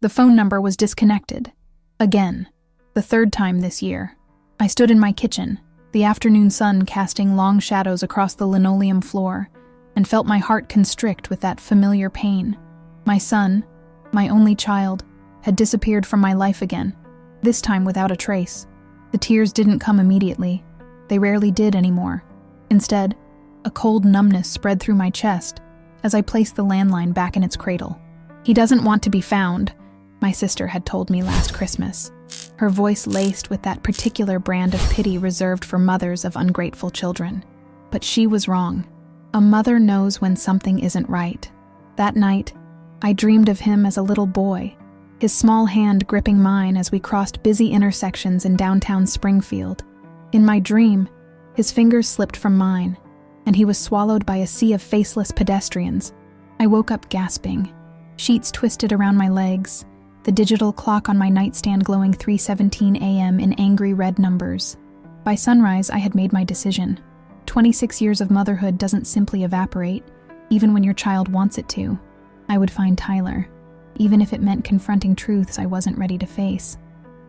The phone number was disconnected. Again. The third time this year. I stood in my kitchen, the afternoon sun casting long shadows across the linoleum floor, and felt my heart constrict with that familiar pain. My son, my only child, had disappeared from my life again, this time without a trace. The tears didn't come immediately. They rarely did anymore. Instead, a cold numbness spread through my chest as I placed the landline back in its cradle. "He doesn't want to be found," my sister had told me last Christmas, her voice laced with that particular brand of pity reserved for mothers of ungrateful children. But she was wrong. A mother knows when something isn't right. That night, I dreamed of him as a little boy, his small hand gripping mine as we crossed busy intersections in downtown Springfield. In my dream, his fingers slipped from mine, and he was swallowed by a sea of faceless pedestrians. I woke up gasping, sheets twisted around my legs, the digital clock on my nightstand glowing 3:17 a.m. in angry red numbers. By sunrise, I had made my decision. 26 years of motherhood doesn't simply evaporate, even when your child wants it to. I would find Tyler, even if it meant confronting truths I wasn't ready to face.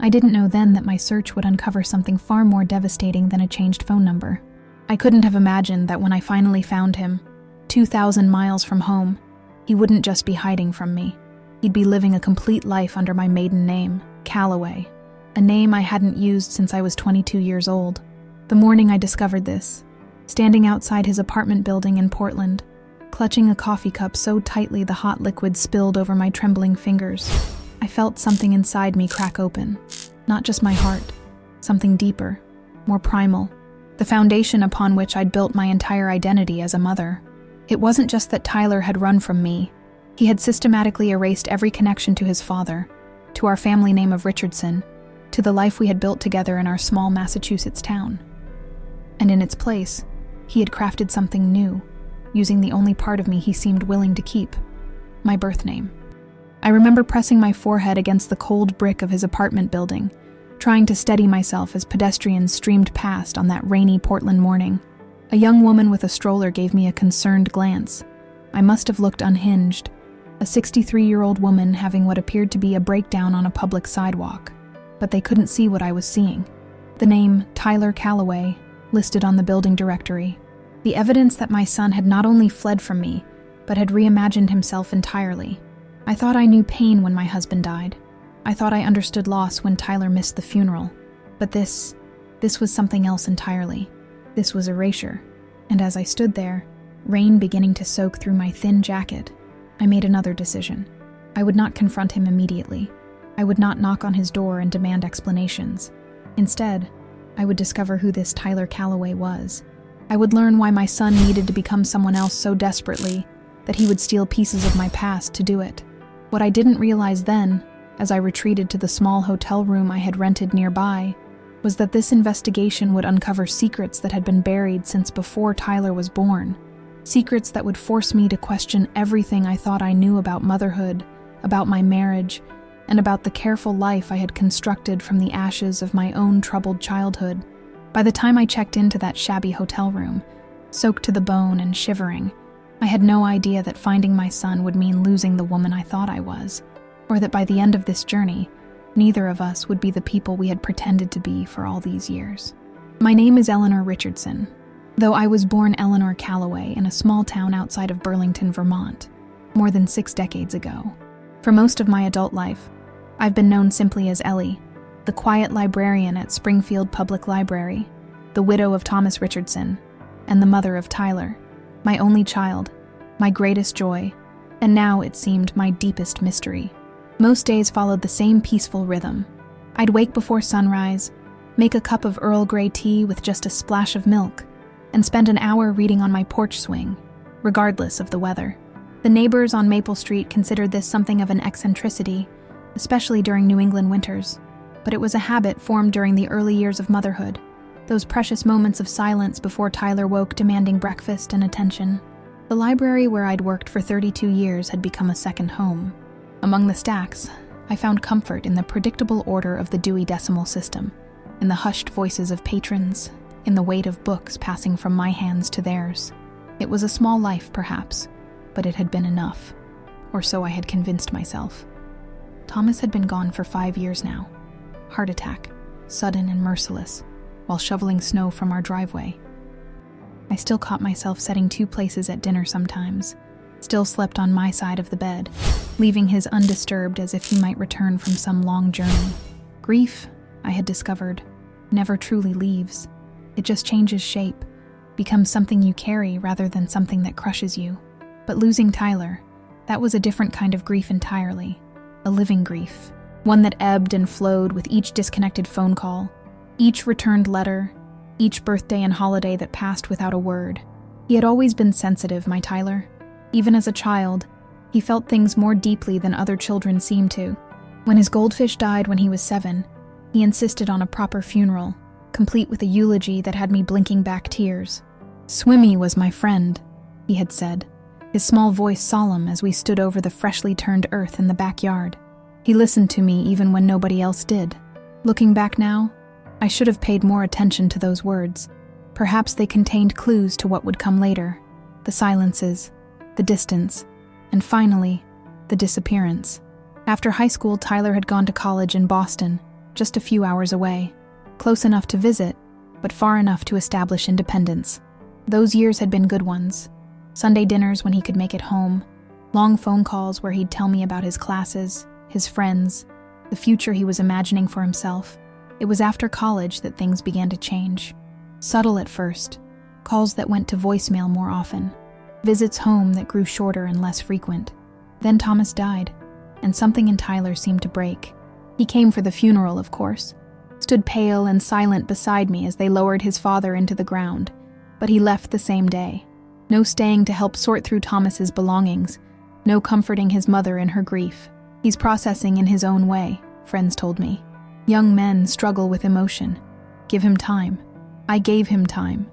I didn't know then that my search would uncover something far more devastating than a changed phone number. I couldn't have imagined that when I finally found him, 2,000 miles from home, he wouldn't just be hiding from me. He'd be living a complete life under my maiden name, Calloway, a name I hadn't used since I was 22 years old. The morning I discovered this, standing outside his apartment building in Portland, clutching a coffee cup so tightly the hot liquid spilled over my trembling fingers, I felt something inside me crack open. Not just my heart, something deeper, more primal, the foundation upon which I'd built my entire identity as a mother. It wasn't just that Tyler had run from me. He had systematically erased every connection to his father, to our family name of Richardson, to the life we had built together in our small Massachusetts town. And in its place, he had crafted something new, using the only part of me he seemed willing to keep, my birth name. I remember pressing my forehead against the cold brick of his apartment building, trying to steady myself as pedestrians streamed past on that rainy Portland morning. A young woman with a stroller gave me a concerned glance. I must have looked unhinged, a 63-year-old woman having what appeared to be a breakdown on a public sidewalk. But they couldn't see what I was seeing. The name Tyler Calloway, listed on the building directory. The evidence that my son had not only fled from me, but had reimagined himself entirely. I thought I knew pain when my husband died. I thought I understood loss when Tyler missed the funeral. But this was something else entirely. This was erasure. And as I stood there, rain beginning to soak through my thin jacket, I made another decision. I would not confront him immediately. I would not knock on his door and demand explanations. Instead, I would discover who this Tyler Calloway was. I would learn why my son needed to become someone else so desperately that he would steal pieces of my past to do it. What I didn't realize then, as I retreated to the small hotel room I had rented nearby, was that this investigation would uncover secrets that had been buried since before Tyler was born. Secrets that would force me to question everything I thought I knew about motherhood, about my marriage, and about the careful life I had constructed from the ashes of my own troubled childhood. By the time I checked into that shabby hotel room, soaked to the bone and shivering, I had no idea that finding my son would mean losing the woman I thought I was, or that by the end of this journey, neither of us would be the people we had pretended to be for all these years. My name is Eleanor Richardson, though I was born Eleanor Calloway in a small town outside of Burlington, Vermont, more than 6 decades ago. For most of my adult life, I've been known simply as Ellie, the quiet librarian at Springfield Public Library, the widow of Thomas Richardson, and the mother of Tyler, my only child, my greatest joy, and now, it seemed, my deepest mystery. Most days followed the same peaceful rhythm. I'd wake before sunrise, make a cup of Earl Grey tea with just a splash of milk, and spend an hour reading on my porch swing, regardless of the weather. The neighbors on Maple Street considered this something of an eccentricity, especially during New England winters, but it was a habit formed during the early years of motherhood, those precious moments of silence before Tyler woke demanding breakfast and attention. The library where I'd worked for 32 years had become a second home. Among the stacks, I found comfort in the predictable order of the Dewey Decimal System, in the hushed voices of patrons, in the weight of books passing from my hands to theirs. It was a small life, perhaps, but it had been enough, or so I had convinced myself. Thomas had been gone for 5 years now. Heart attack, sudden and merciless, while shoveling snow from our driveway. I still caught myself setting 2 places at dinner sometimes, still slept on my side of the bed, leaving his undisturbed as if he might return from some long journey. Grief, I had discovered, never truly leaves. It just changes shape, becomes something you carry rather than something that crushes you. But losing Tyler, that was a different kind of grief entirely. A living grief. One that ebbed and flowed with each disconnected phone call, each returned letter, each birthday and holiday that passed without a word. He had always been sensitive, my Tyler. Even as a child, he felt things more deeply than other children seemed to. When his goldfish died when he was 7, he insisted on a proper funeral, complete with a eulogy that had me blinking back tears. "Swimmy was my friend," he had said, his small voice solemn as we stood over the freshly turned earth in the backyard. He listened to me even when nobody else did. Looking back now, I should have paid more attention to those words. Perhaps they contained clues to what would come later. The silences, the distance, and finally, the disappearance. After high school, Tyler had gone to college in Boston, just a few hours away. Close enough to visit, but far enough to establish independence. Those years had been good ones. Sunday dinners when he could make it home, long phone calls where he'd tell me about his classes, his friends, the future he was imagining for himself. It was after college that things began to change. Subtle at first, calls that went to voicemail more often, visits home that grew shorter and less frequent. Then Thomas died, and something in Tyler seemed to break. He came for the funeral, of course, stood pale and silent beside me as they lowered his father into the ground, but he left the same day. No staying to help sort through Thomas's belongings, no comforting his mother in her grief. He's processing in his own way, friends told me. Young men struggle with emotion. Give him time. I gave him time.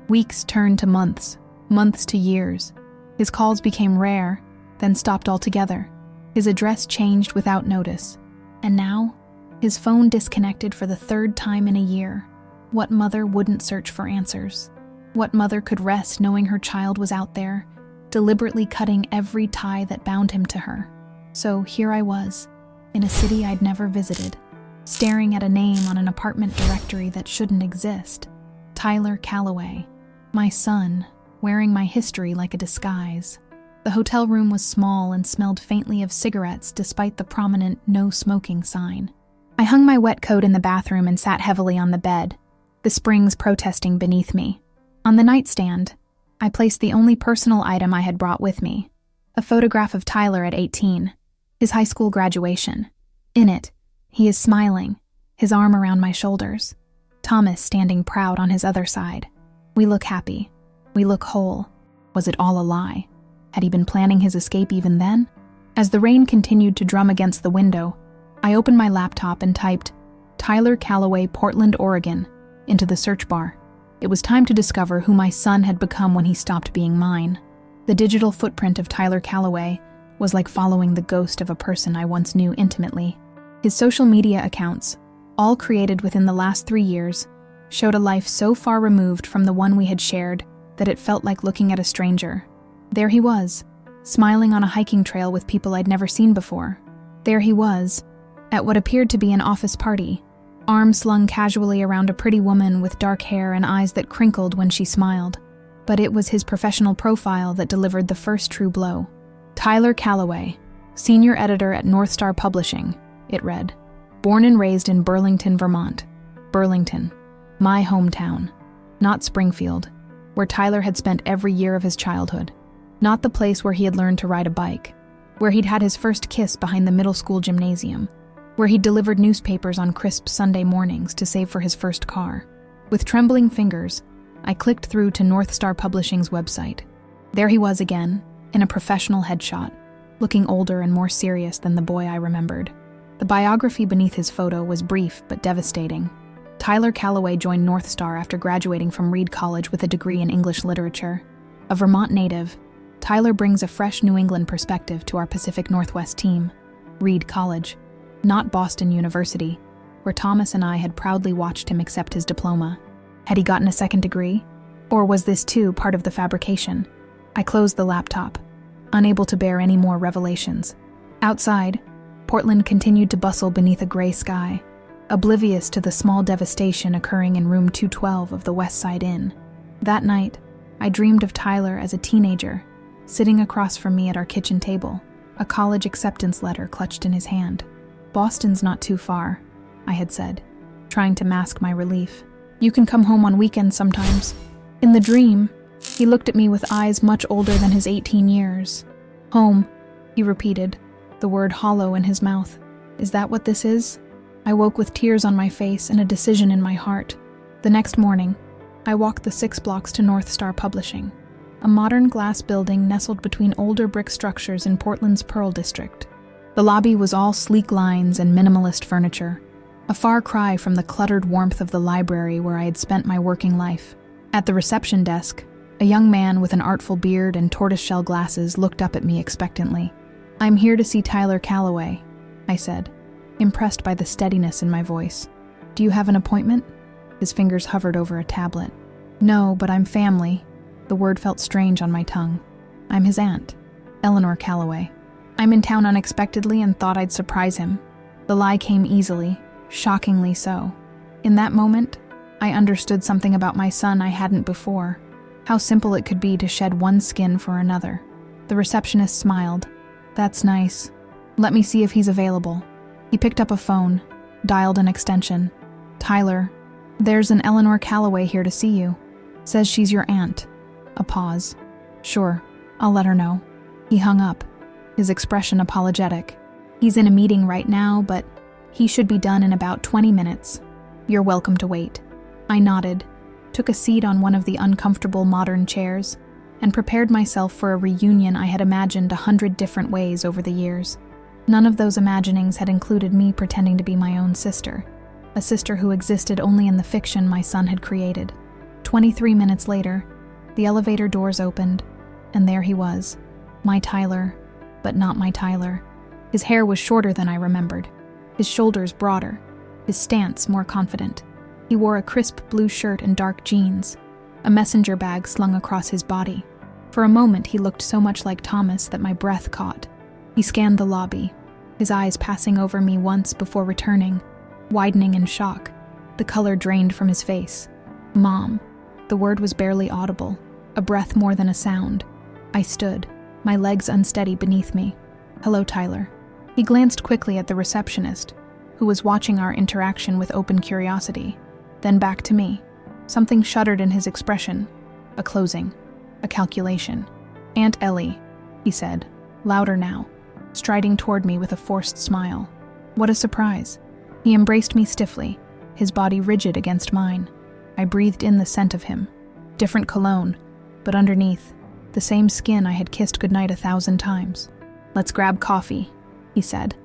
Weeks turned to months, months to years. His calls became rare, then stopped altogether. His address changed without notice. And now, his phone disconnected for the 3rd time in a year. What mother wouldn't search for answers? What mother could rest knowing her child was out there, deliberately cutting every tie that bound him to her? So here I was, in a city I'd never visited, staring at a name on an apartment directory that shouldn't exist. Tyler Calloway, my son, wearing my history like a disguise. The hotel room was small and smelled faintly of cigarettes despite the prominent no smoking sign. I hung my wet coat in the bathroom and sat heavily on the bed, the springs protesting beneath me. On the nightstand, I placed the only personal item I had brought with me, a photograph of Tyler at 18, his high school graduation. In it, he is smiling, his arm around my shoulders, Thomas standing proud on his other side. We look happy. We look whole. Was it all a lie? Had he been planning his escape even then? As the rain continued to drum against the window, I opened my laptop and typed Tyler Calloway, Portland, Oregon, into the search bar. It was time to discover who my son had become when he stopped being mine. The digital footprint of Tyler Calloway was like following the ghost of a person I once knew intimately. His social media accounts, all created within the last 3 years, showed a life so far removed from the one we had shared that it felt like looking at a stranger. There he was, smiling on a hiking trail with people I'd never seen before. There he was, at what appeared to be an office party, arms slung casually around a pretty woman with dark hair and eyes that crinkled when she smiled. But it was his professional profile that delivered the first true blow. Tyler Calloway, senior editor at North Star Publishing, it read. Born and raised in Burlington, Vermont. Burlington, my hometown. Not Springfield, where Tyler had spent every year of his childhood. Not the place where he had learned to ride a bike, where he'd had his first kiss behind the middle school gymnasium, where he'd delivered newspapers on crisp Sunday mornings to save for his first car. With trembling fingers, I clicked through to North Star Publishing's website. There he was again, in a professional headshot, looking older and more serious than the boy I remembered. The biography beneath his photo was brief but devastating. Tyler Calloway joined North Star after graduating from Reed College with a degree in English literature. A Vermont native, Tyler brings a fresh New England perspective to our Pacific Northwest team. Reed College, not Boston University, where Thomas and I had proudly watched him accept his diploma. Had he gotten a second degree? Or was this too part of the fabrication? I closed the laptop, unable to bear any more revelations. Outside, Portland continued to bustle beneath a gray sky, oblivious to the small devastation occurring in room 212 of the West Side Inn. That night, I dreamed of Tyler as a teenager, sitting across from me at our kitchen table, a college acceptance letter clutched in his hand. "Boston's not too far," I had said, trying to mask my relief. "You can come home on weekends sometimes." In the dream, he looked at me with eyes much older than his 18 years. "Home," he repeated, the word hollow in his mouth. "Is that what this is?" I woke with tears on my face and a decision in my heart. The next morning, I walked the 6 blocks to North Star Publishing, a modern glass building nestled between older brick structures in Portland's Pearl District. The lobby was all sleek lines and minimalist furniture, a far cry from the cluttered warmth of the library where I had spent my working life. At the reception desk, a young man with an artful beard and tortoiseshell glasses looked up at me expectantly. "I'm here to see Tyler Calloway," I said, impressed by the steadiness in my voice. "Do you have an appointment?" His fingers hovered over a tablet. "No, but I'm family." The word felt strange on my tongue. "I'm his aunt, Eleanor Calloway. I'm in town unexpectedly and thought I'd surprise him." The lie came easily, shockingly so. In that moment, I understood something about my son I hadn't before. How simple it could be to shed one skin for another. The receptionist smiled. "That's nice. Let me see if he's available." He picked up a phone, dialed an extension. "Tyler, there's an Eleanor Calloway here to see you. Says she's your aunt." A pause. "Sure, I'll let her know." He hung up, his expression apologetic. "He's in a meeting right now, but he should be done in about 20 minutes. You're welcome to wait." I nodded, took a seat on one of the uncomfortable modern chairs, and prepared myself for a reunion I had imagined 100 different ways over the years. None of those imaginings had included me pretending to be my own sister, a sister who existed only in the fiction my son had created. 23 minutes later, the elevator doors opened, and there he was, my Tyler, but not my Tyler. His hair was shorter than I remembered, his shoulders broader, his stance more confident. He wore a crisp blue shirt and dark jeans, a messenger bag slung across his body. For a moment, he looked so much like Thomas that my breath caught. He scanned the lobby, his eyes passing over me once before returning, widening in shock. The color drained from his face. "Mom." The word was barely audible, a breath more than a sound. I stood, my legs unsteady beneath me. "Hello, Tyler." He glanced quickly at the receptionist, who was watching our interaction with open curiosity, then back to me. Something shuddered in his expression. A closing, a calculation. "Aunt Ellie," he said, louder now, striding toward me with a forced smile. What a surprise. He embraced me stiffly, his body rigid against mine. I breathed in the scent of him. Different cologne, but underneath, the same skin I had kissed goodnight 1,000 times. "Let's grab coffee," he said,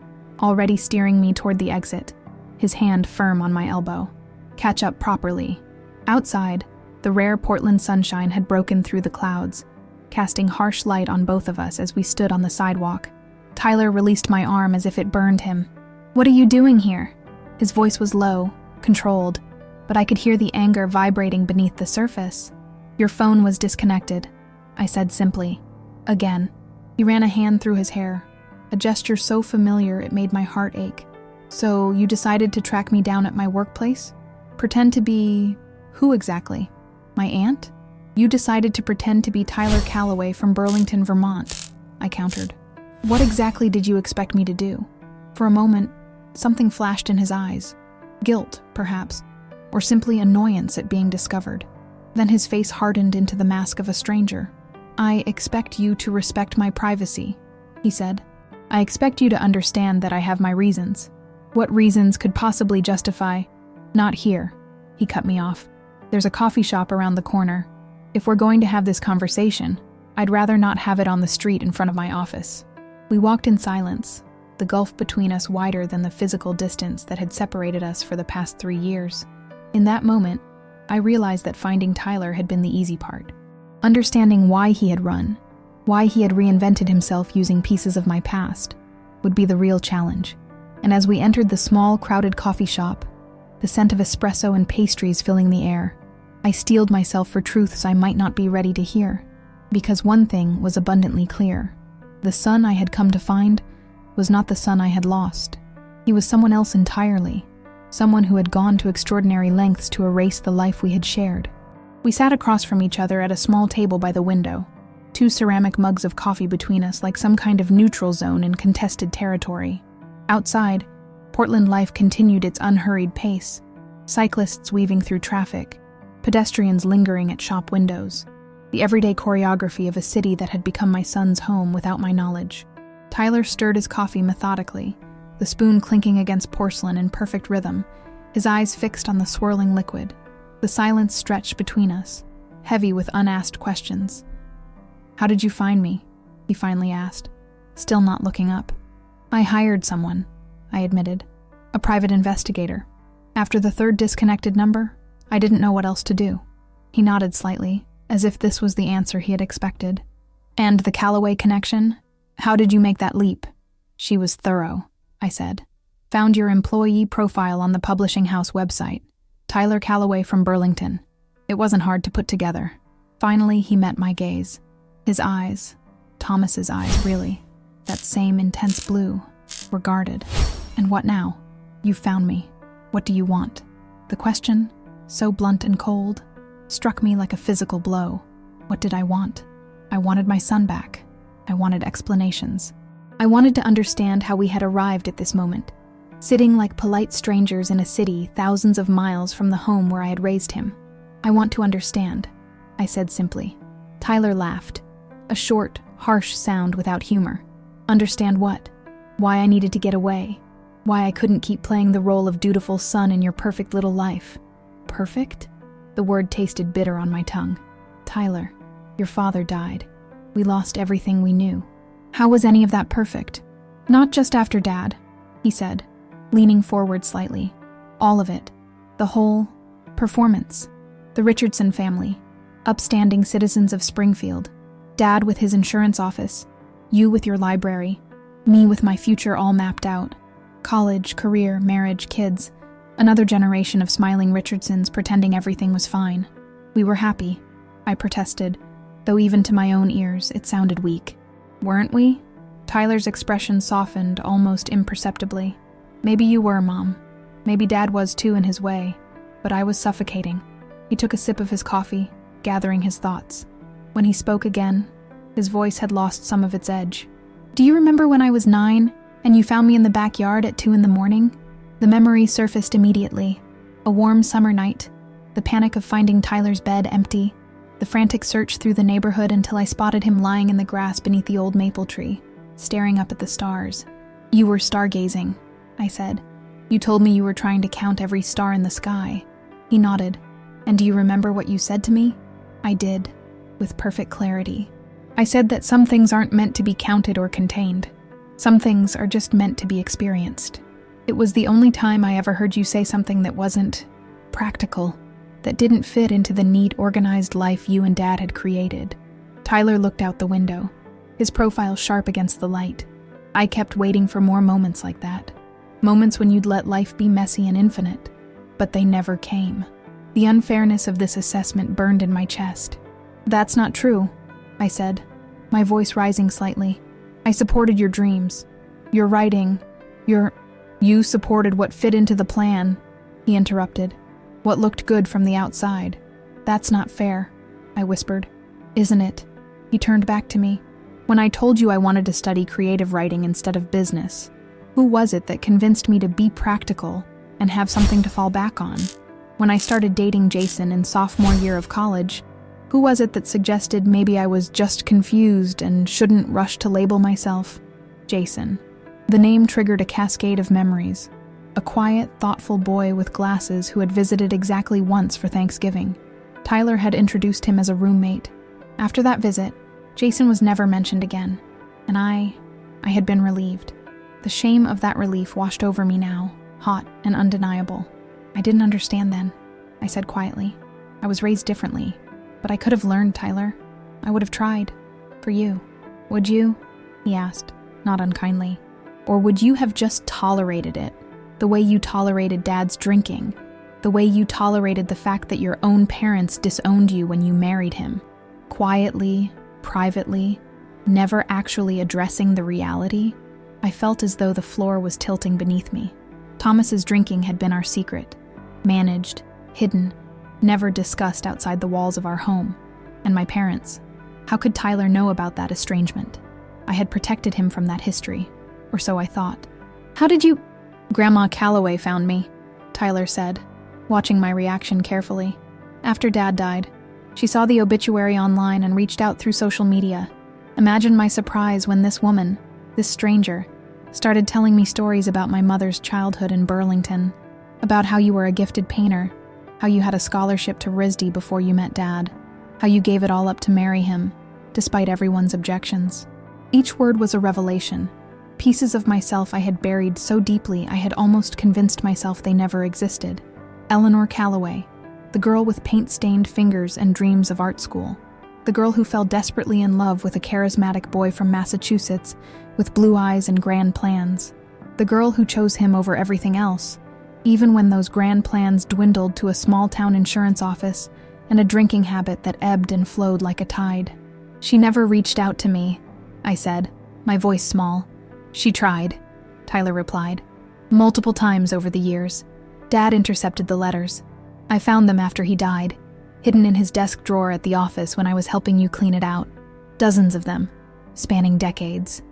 already steering me toward the exit, his hand firm on my elbow. "Catch up properly." Outside, the rare Portland sunshine had broken through the clouds, casting harsh light on both of us as we stood on the sidewalk. Tyler released my arm as if it burned him. "What are you doing here?" His voice was low, controlled, but I could hear the anger vibrating beneath the surface. "Your phone was disconnected," I said simply. Again, he ran a hand through his hair, a gesture so familiar it made my heart ache. "So you decided to track me down at my workplace? Pretend to be... who exactly? My aunt? You decided to pretend to be Tyler Calloway from Burlington, Vermont," I countered. "What exactly did you expect me to do?" For a moment, something flashed in his eyes. Guilt, perhaps, or simply annoyance at being discovered. Then his face hardened into the mask of a stranger. "I expect you to respect my privacy," he said. "I expect you to understand that I have my reasons." What reasons could possibly justify... "Not here," he cut me off. "There's a coffee shop around the corner. If we're going to have this conversation, I'd rather not have it on the street in front of my office." We walked in silence, the gulf between us wider than the physical distance that had separated us for the past 3 years. In that moment, I realized that finding Tyler had been the easy part. Understanding why he had run, why he had reinvented himself using pieces of my past, would be the real challenge. And as we entered the small, crowded coffee shop, the scent of espresso and pastries filling the air, I steeled myself for truths I might not be ready to hear. Because one thing was abundantly clear. The son I had come to find was not the son I had lost. He was someone else entirely, someone who had gone to extraordinary lengths to erase the life we had shared. We sat across from each other at a small table by the window, 2 ceramic mugs of coffee between us like some kind of neutral zone in contested territory. Outside, Portland life continued its unhurried pace, cyclists weaving through traffic, pedestrians lingering at shop windows, the everyday choreography of a city that had become my son's home without my knowledge. Tyler stirred his coffee methodically, the spoon clinking against porcelain in perfect rhythm, his eyes fixed on the swirling liquid. The silence stretched between us, heavy with unasked questions. "How did you find me?" he finally asked, still not looking up. "I hired someone," I admitted. "A private investigator. After the 3rd disconnected number, I didn't know what else to do." He nodded slightly, as if this was the answer he had expected. "And the Callaway connection? How did you make that leap?" "She was thorough," I said. "Found your employee profile on the publishing house website. Tyler Callaway from Burlington. It wasn't hard to put together." Finally, he met my gaze. His eyes, Thomas's eyes really, that same intense blue, were guarded. "And what now? You've found me. What do you want?" The question, so blunt and cold, struck me like a physical blow. What did I want? I wanted my son back. I wanted explanations. I wanted to understand how we had arrived at this moment, sitting like polite strangers in a city thousands of miles from the home where I had raised him. "I want to understand," I said simply. Tyler laughed, a short, harsh sound without humor. "Understand what? Why I needed to get away? Why I couldn't keep playing the role of dutiful son in your perfect little life?" "Perfect?" The word tasted bitter on my tongue. "Tyler, your father died. We lost everything we knew. How was any of that perfect?" "Not just after Dad," he said, leaning forward slightly. "All of it. The whole performance. The Richardson family, upstanding citizens of Springfield. Dad with his insurance office, you with your library, me with my future all mapped out. College, career, marriage, kids. Another generation of smiling Richardsons pretending everything was fine. We were happy," I protested, though even to my own ears it sounded weak. "Weren't we?" Tyler's expression softened almost imperceptibly. "Maybe you were, Mom. Maybe Dad was too in his way, but I was suffocating." He took a sip of his coffee, gathering his thoughts. When he spoke again, his voice had lost some of its edge. "Do you remember when I was 9 and you found me in the backyard at 2 a.m? The memory surfaced immediately. A warm summer night, the panic of finding Tyler's bed empty, the frantic search through the neighborhood until I spotted him lying in the grass beneath the old maple tree, staring up at the stars. "You were stargazing," I said. "You told me you were trying to count every star in the sky." He nodded. "And do you remember what you said to me?" I did, with perfect clarity. I said that some things aren't meant to be counted or contained. Some things are just meant to be experienced. It was the only time I ever heard you say something that wasn't practical, that didn't fit into the neat, organized life you and Dad had created. Tyler looked out the window, his profile sharp against the light. I kept waiting for more moments like that. Moments when you'd let life be messy and infinite. But they never came. The unfairness of this assessment burned in my chest. "That's not true," I said, my voice rising slightly. "I supported your dreams. Your writing. You supported what fit into the plan," he interrupted. "What looked good from the outside. That's not fair," I whispered. "Isn't it?" He turned back to me. "When I told you I wanted to study creative writing instead of business, who was it that convinced me to be practical and have something to fall back on? When I started dating Jason in sophomore year of college, who was it that suggested maybe I was just confused and shouldn't rush to label myself? Jason. The name triggered a cascade of memories. A quiet, thoughtful boy with glasses who had visited exactly once for Thanksgiving. Tyler had introduced him as a roommate. After that visit, Jason was never mentioned again, and I had been relieved. The shame of that relief washed over me now, hot and undeniable. "I didn't understand then," I said quietly. "I was raised differently, but I could have learned, Tyler. I would have tried. For you. Would you?" he asked, not unkindly. "Or would you have just tolerated it, the way you tolerated Dad's drinking, the way you tolerated the fact that your own parents disowned you when you married him, quietly, privately, never actually addressing the reality? I felt as though the floor was tilting beneath me. Thomas's drinking had been our secret, managed, hidden, never discussed outside the walls of our home. And my parents. How could Tyler know about that estrangement? I had protected him from that history, or so I thought. How did you— Grandma Calloway found me, Tyler said, watching my reaction carefully. After Dad died, she saw the obituary online and reached out through social media. Imagine my surprise when this woman, this stranger, started telling me stories about my mother's childhood in Burlington, about how you were a gifted painter, how you had a scholarship to RISD before you met Dad, how you gave it all up to marry him, despite everyone's objections. Each word was a revelation. Pieces of myself I had buried so deeply I had almost convinced myself they never existed. Eleanor Calloway, the girl with paint-stained fingers and dreams of art school. The girl who fell desperately in love with a charismatic boy from Massachusetts with blue eyes and grand plans. The girl who chose him over everything else, even when those grand plans dwindled to a small-town insurance office and a drinking habit that ebbed and flowed like a tide. She never reached out to me, I said, my voice small. She tried, Tyler replied. Multiple times over the years. Dad intercepted the letters. I found them after he died, hidden in his desk drawer at the office when I was helping you clean it out. Dozens of them, spanning decades,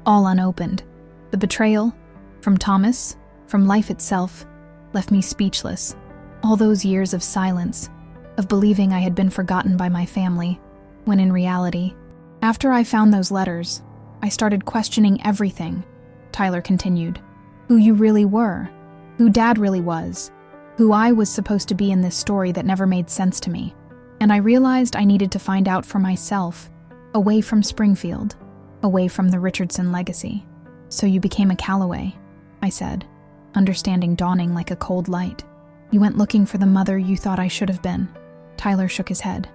all unopened. The betrayal, from Thomas, from life itself, left me speechless. All those years of silence, of believing I had been forgotten by my family, when in reality, after I found those letters, I started questioning everything, Tyler continued. Who you really were, who Dad really was, who I was supposed to be in this story that never made sense to me. And I realized I needed to find out for myself, away from Springfield, away from the Richardson legacy. So you became a Calloway, I said, understanding dawning like a cold light. You went looking for the mother you thought I should have been. Tyler shook his head.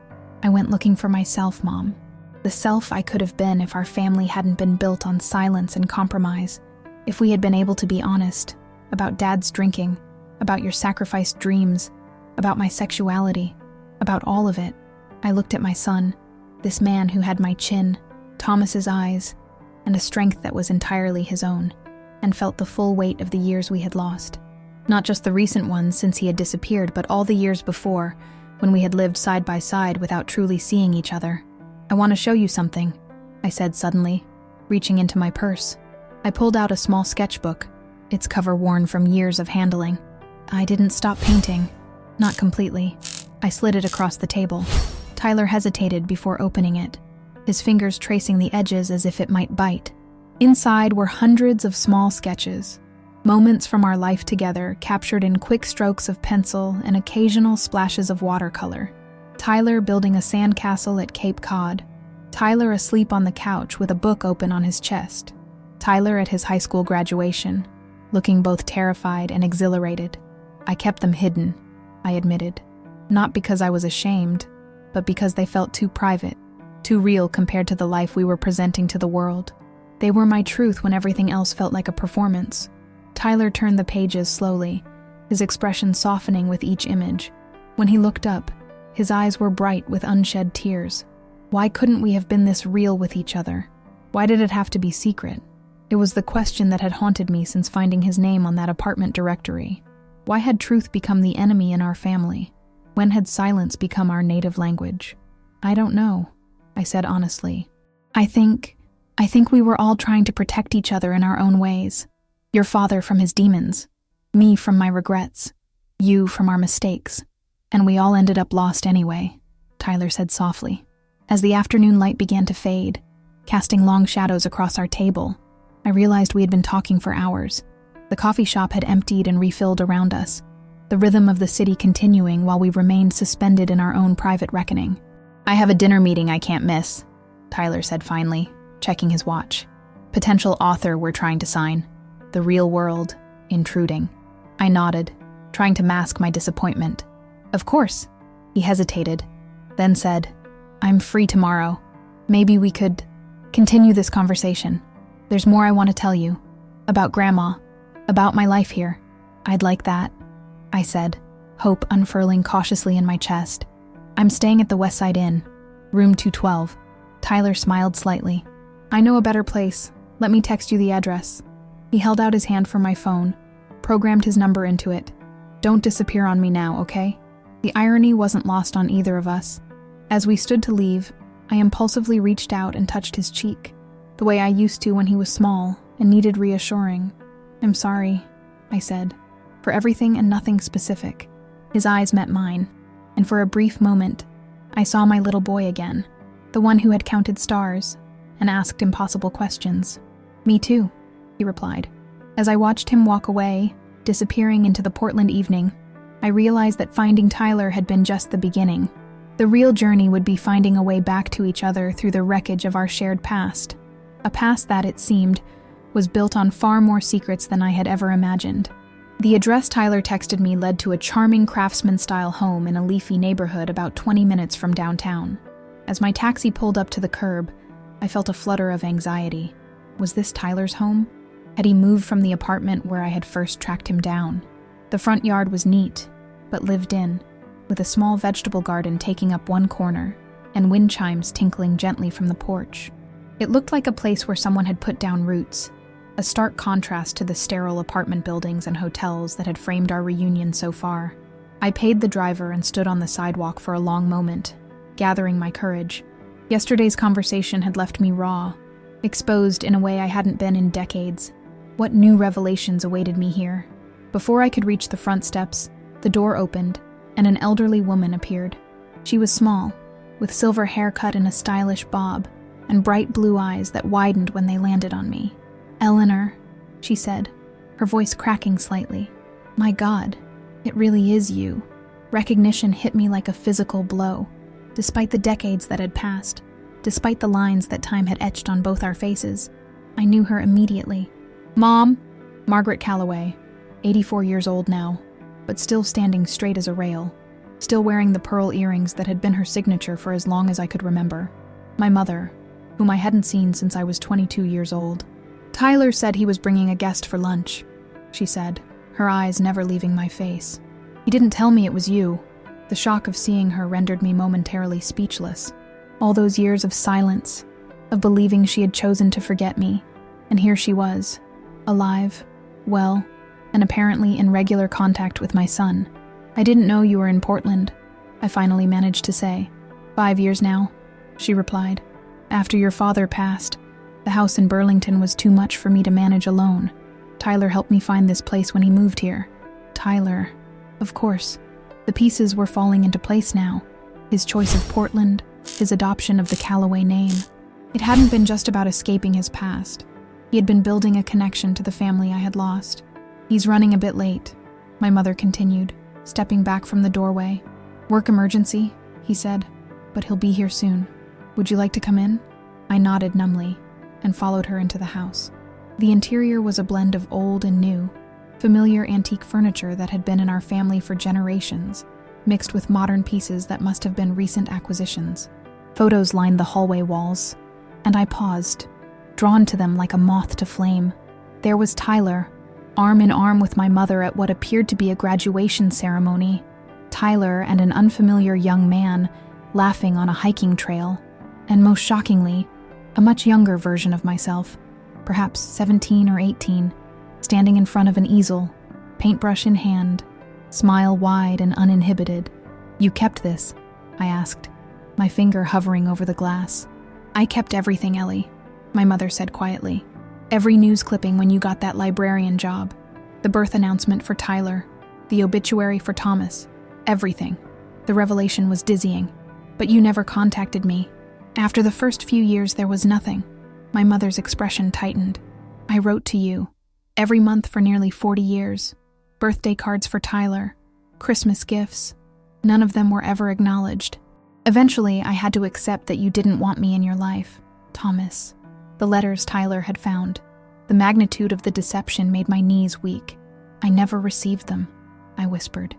I went looking for myself, Mom. The self I could have been if our family hadn't been built on silence and compromise. If we had been able to be honest about Dad's drinking, about your sacrificed dreams, about my sexuality, about all of it. I looked at my son, this man who had my chin, Thomas's eyes, and a strength that was entirely his own, and felt the full weight of the years we had lost. Not just the recent ones since he had disappeared, but all the years before, when we had lived side by side without truly seeing each other. I want to show you something, I said suddenly, reaching into my purse. I pulled out a small sketchbook, its cover worn from years of handling. I didn't stop painting. Not completely. I slid it across the table. Tyler hesitated before opening it, his fingers tracing the edges as if it might bite. Inside were hundreds of small sketches, moments from our life together captured in quick strokes of pencil and occasional splashes of watercolor. Tyler building a sandcastle at Cape Cod. Tyler asleep on the couch with a book open on his chest. Tyler at his high school graduation, looking both terrified and exhilarated. I kept them hidden, I admitted. Not because I was ashamed, but because they felt too private, too real compared to the life we were presenting to the world. They were my truth when everything else felt like a performance. Tyler turned the pages slowly, his expression softening with each image. When he looked up, his eyes were bright with unshed tears. Why couldn't we have been this real with each other? Why did it have to be secret? It was the question that had haunted me since finding his name on that apartment directory. Why had truth become the enemy in our family? When had silence become our native language? I don't know, I said honestly. I think we were all trying to protect each other in our own ways. Your father from his demons, me from my regrets, you from our mistakes. And we all ended up lost anyway, Tyler said softly. As the afternoon light began to fade, casting long shadows across our table, I realized we had been talking for hours. The coffee shop had emptied and refilled around us, the rhythm of the city continuing while we remained suspended in our own private reckoning. I have a dinner meeting I can't miss, Tyler said finally, checking his watch. Potential author we're trying to sign. The real world, intruding. I nodded, trying to mask my disappointment. Of course. He hesitated, then said, I'm free tomorrow. Maybe we could continue this conversation. There's more I want to tell you. About Grandma. About my life here. I'd like that, I said, hope unfurling cautiously in my chest. I'm staying at the Westside Inn, room 212. Tyler smiled slightly. I know a better place. Let me text you the address. He held out his hand for my phone, programmed his number into it. "Don't disappear on me now, okay?" The irony wasn't lost on either of us. As we stood to leave, I impulsively reached out and touched his cheek, the way I used to when he was small and needed reassuring. "I'm sorry," I said, "for everything and nothing specific." His eyes met mine, and for a brief moment, I saw my little boy again, the one who had counted stars and asked impossible questions. "Me too," he replied. As I watched him walk away, disappearing into the Portland evening, I realized that finding Tyler had been just the beginning. The real journey would be finding a way back to each other through the wreckage of our shared past, a past that, it seemed, was built on far more secrets than I had ever imagined. The address Tyler texted me led to a charming craftsman-style home in a leafy neighborhood about 20 minutes from downtown. As my taxi pulled up to the curb, I felt a flutter of anxiety. Was this Tyler's home? Had he moved from the apartment where I had first tracked him down? The front yard was neat, but lived in, with a small vegetable garden taking up one corner, and wind chimes tinkling gently from the porch. It looked like a place where someone had put down roots, a stark contrast to the sterile apartment buildings and hotels that had framed our reunion so far. I paid the driver and stood on the sidewalk for a long moment, gathering my courage. Yesterday's conversation had left me raw, exposed in a way I hadn't been in decades. What new revelations awaited me here? Before I could reach the front steps, the door opened, and an elderly woman appeared. She was small, with silver hair cut in a stylish bob, and bright blue eyes that widened when they landed on me. "Eleanor," she said, her voice cracking slightly. "My God, it really is you." Recognition hit me like a physical blow. Despite the decades that had passed, despite the lines that time had etched on both our faces, I knew her immediately. "Mom!" Margaret Calloway, 84 years old now, but still standing straight as a rail, still wearing the pearl earrings that had been her signature for as long as I could remember. My mother, whom I hadn't seen since I was 22 years old. "Tyler said he was bringing a guest for lunch," she said, her eyes never leaving my face. "He didn't tell me it was you." The shock of seeing her rendered me momentarily speechless. All those years of silence, of believing she had chosen to forget me, and here she was, alive, well, and apparently in regular contact with my son. "I didn't know you were in Portland," I finally managed to say. "5 years now," she replied. "After your father passed, the house in Burlington was too much for me to manage alone. Tyler helped me find this place when he moved here." Tyler, of course. The pieces were falling into place now. His choice of Portland, his adoption of the Calloway name. It hadn't been just about escaping his past. He had been building a connection to the family I had lost. "He's running a bit late," my mother continued, stepping back from the doorway. "Work emergency," he said, "but he'll be here soon. Would you like to come in?" I nodded numbly and followed her into the house. The interior was a blend of old and new, familiar antique furniture that had been in our family for generations, mixed with modern pieces that must have been recent acquisitions. Photos lined the hallway walls, and I paused, drawn to them like a moth to flame. There was Tyler, arm in arm with my mother at what appeared to be a graduation ceremony. Tyler and an unfamiliar young man laughing on a hiking trail, and most shockingly, a much younger version of myself, perhaps 17 or 18, standing in front of an easel, paintbrush in hand, smile wide and uninhibited. "You kept this?" I asked, my finger hovering over the glass. "I kept everything, Ellie," my mother said quietly. "Every news clipping when you got that librarian job, the birth announcement for Tyler, the obituary for Thomas, everything." The revelation was dizzying, but you never contacted me. After the first few years, there was nothing. My mother's expression tightened. "I wrote to you. Every month for nearly 40 years. Birthday cards for Tyler. Christmas gifts. None of them were ever acknowledged. Eventually, I had to accept that you didn't want me in your life. Thomas." The letters Tyler had found. The magnitude of the deception made my knees weak. "I never received them," I whispered.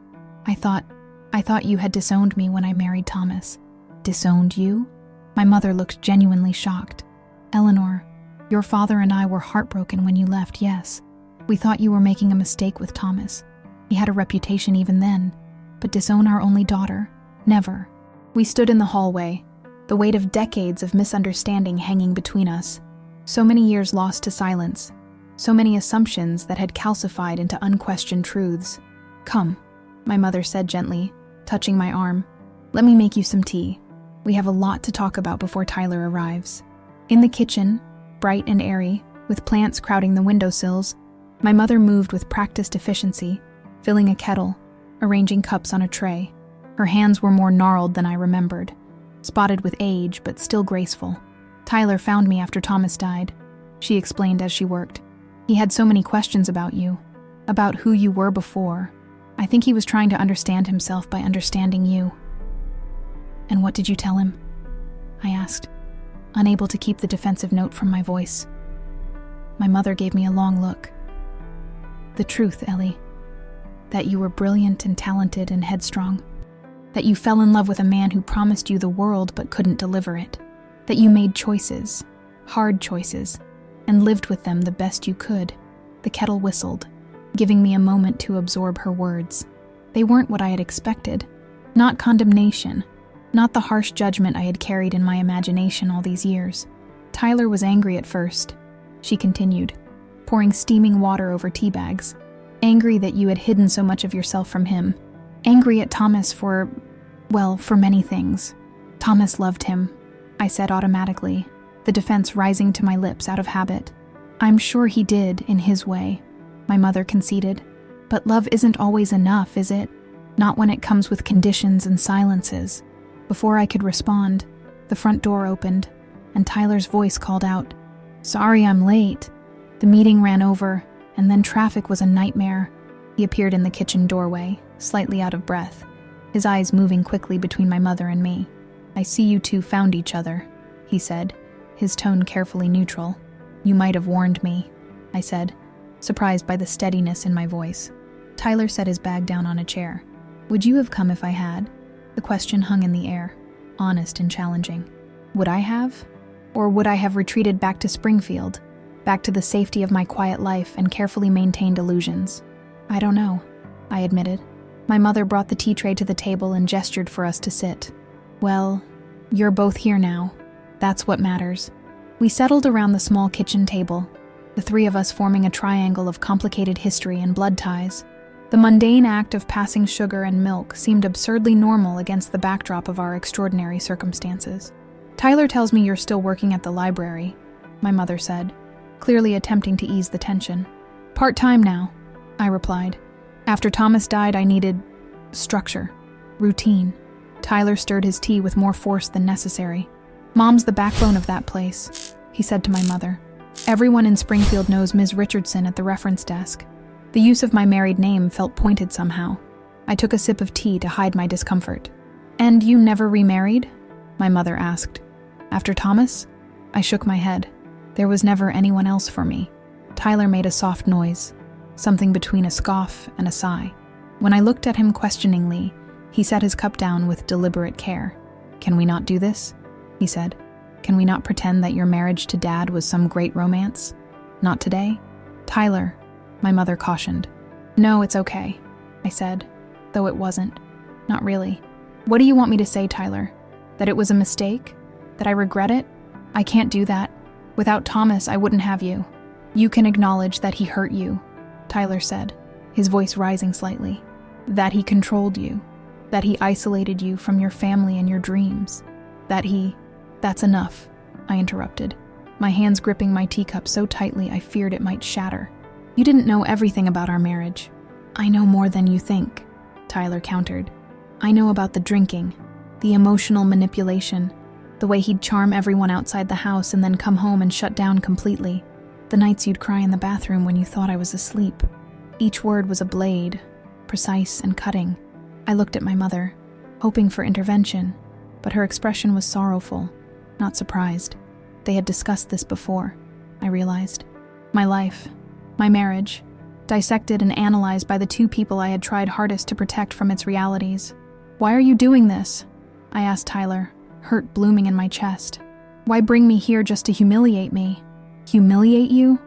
I thought you had disowned me when I married Thomas." "Disowned you?" My mother looked genuinely shocked. "Eleanor, your father and I were heartbroken when you left, yes. We thought you were making a mistake with Thomas. He had a reputation even then. But disown our only daughter? Never." We stood in the hallway, the weight of decades of misunderstanding hanging between us. So many years lost to silence, So many assumptions that had calcified into unquestioned truths. "Come," my mother said gently, touching my arm. "Let me make you some tea. We have a lot to talk about before Tyler arrives." In the kitchen, bright and airy, with plants crowding the windowsills, my mother moved with practiced efficiency, filling a kettle, arranging cups on a tray. Her hands were more gnarled than I remembered, spotted with age but still graceful. "Tyler found me after Thomas died," she explained as she worked. "He had so many questions about you, about who you were before. I think he was trying to understand himself by understanding you." "And what did you tell him?" I asked, unable to keep the defensive note from my voice. My mother gave me a long look. "The truth, Ellie. That you were brilliant and talented and headstrong. That you fell in love with a man who promised you the world but couldn't deliver it. That you made choices, hard choices, and lived with them the best you could." The kettle whistled, giving me a moment to absorb her words. They weren't what I had expected. Not condemnation, not the harsh judgment I had carried in my imagination all these years. "Tyler was angry at first," she continued, pouring steaming water over tea bags. "Angry that you had hidden so much of yourself from him. Angry at Thomas for many things. Thomas loved him," I said automatically, the defense rising to my lips out of habit. "I'm sure he did, in his way," my mother conceded. "But love isn't always enough, is it? Not when it comes with conditions and silences." Before I could respond, the front door opened, and Tyler's voice called out, "Sorry I'm late. The meeting ran over, and then traffic was a nightmare." He appeared in the kitchen doorway, slightly out of breath, his eyes moving quickly between my mother and me. "I see you two found each other," he said, his tone carefully neutral. "You might have warned me," I said, surprised by the steadiness in my voice. Tyler set his bag down on a chair. "Would you have come if I had?" The question hung in the air, honest and challenging. Would I have? Or would I have retreated back to Springfield, back to the safety of my quiet life and carefully maintained illusions? "I don't know," I admitted. My mother brought the tea tray to the table and gestured for us to sit. "Well, you're both here now. That's what matters." We settled around the small kitchen table, the three of us forming a triangle of complicated history and blood ties. The mundane act of passing sugar and milk seemed absurdly normal against the backdrop of our extraordinary circumstances. "Tyler tells me you're still working at the library," my mother said, clearly attempting to ease the tension. "Part-time now," I replied. "After Thomas died, I needed structure, routine." Tyler stirred his tea with more force than necessary. "Mom's the backbone of that place," he said to my mother. "Everyone in Springfield knows Ms. Richardson at the reference desk." The use of my married name felt pointed somehow. I took a sip of tea to hide my discomfort. "And you never remarried?" my mother asked. "After Thomas?" I shook my head. There was never anyone else for me. Tyler made a soft noise, something between a scoff and a sigh. When I looked at him questioningly, he set his cup down with deliberate care. "Can we not do this?" he said. "Can we not pretend that your marriage to Dad was some great romance? Not today?" "Tyler," my mother cautioned. "No, it's okay," I said, though it wasn't. Not really. "What do you want me to say, Tyler? That it was a mistake? That I regret it? I can't do that. Without Thomas, I wouldn't have you. You can acknowledge that he hurt you," Tyler said, his voice rising slightly. "That he controlled you. That he isolated you from your family and your dreams. That's enough," I interrupted, my hands gripping my teacup so tightly I feared it might shatter. "You didn't know everything about our marriage." "I know more than you think," Tyler countered. "I know about the drinking, the emotional manipulation, the way he'd charm everyone outside the house and then come home and shut down completely, the nights you'd cry in the bathroom when you thought I was asleep." Each word was a blade, precise and cutting. I looked at my mother, hoping for intervention, but her expression was sorrowful, not surprised. They had discussed this before, I realized. My life, my marriage, dissected and analyzed by the two people I had tried hardest to protect from its realities. "Why are you doing this?" I asked Tyler, hurt blooming in my chest. "Why bring me here just to humiliate me?" "Humiliate you?"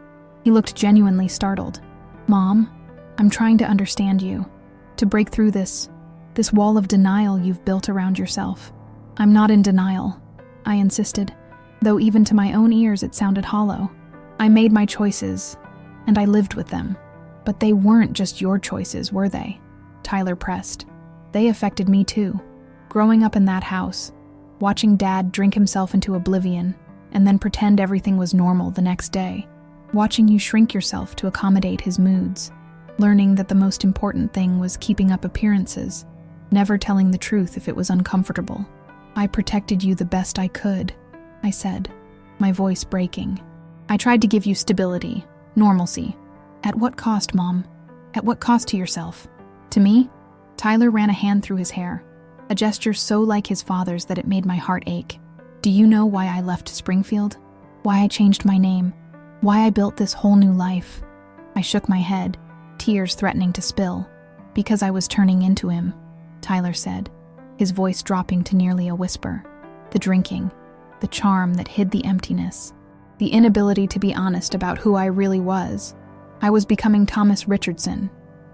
He looked genuinely startled. "Mom, I'm trying to understand you, to break through this wall of denial you've built around yourself." "I'm not in denial," I insisted, though even to my own ears it sounded hollow. "I made my choices, and I lived with them. But they weren't just your choices, were they? Tyler pressed. They affected me too. Growing up in that house, watching Dad drink himself into oblivion, and then pretend everything was normal the next day. Watching you shrink yourself to accommodate his moods. Learning that the most important thing was keeping up appearances, never telling the truth if it was uncomfortable. I protected you the best I could, I said, my voice breaking. I tried to give you stability, normalcy. At what cost, Mom? At what cost to yourself? To me? Tyler ran a hand through his hair, a gesture so like his father's that it made my heart ache. Do you know why I left Springfield? Why I changed my name? Why I built this whole new life? I shook my head, tears threatening to spill. Because I was turning into him, Tyler said, his voice dropping to nearly a whisper. The drinking, the charm that hid the emptiness, the inability to be honest about who I really was. I was becoming Thomas Richardson,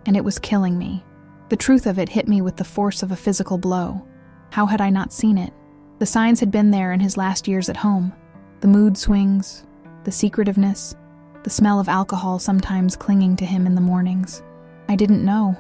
and it was killing me. The truth of it hit me with the force of a physical blow. How had I not seen it? The signs had been there in his last years at home. The mood swings, the secretiveness, the smell of alcohol sometimes clinging to him in the mornings. I didn't know,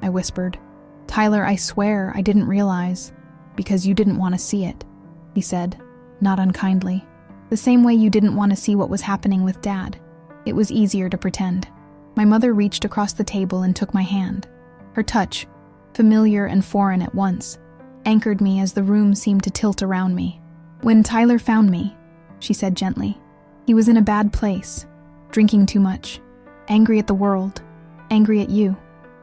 I whispered. Tyler, I swear I didn't realize, because you didn't want to see it, he said, not unkindly. The same way you didn't want to see what was happening with Dad. It was easier to pretend. My mother reached across the table and took my hand. Her touch, familiar and foreign at once, anchored me as the room seemed to tilt around me. When Tyler found me, she said gently, he was in a bad place, drinking too much, angry at the world, angry at you,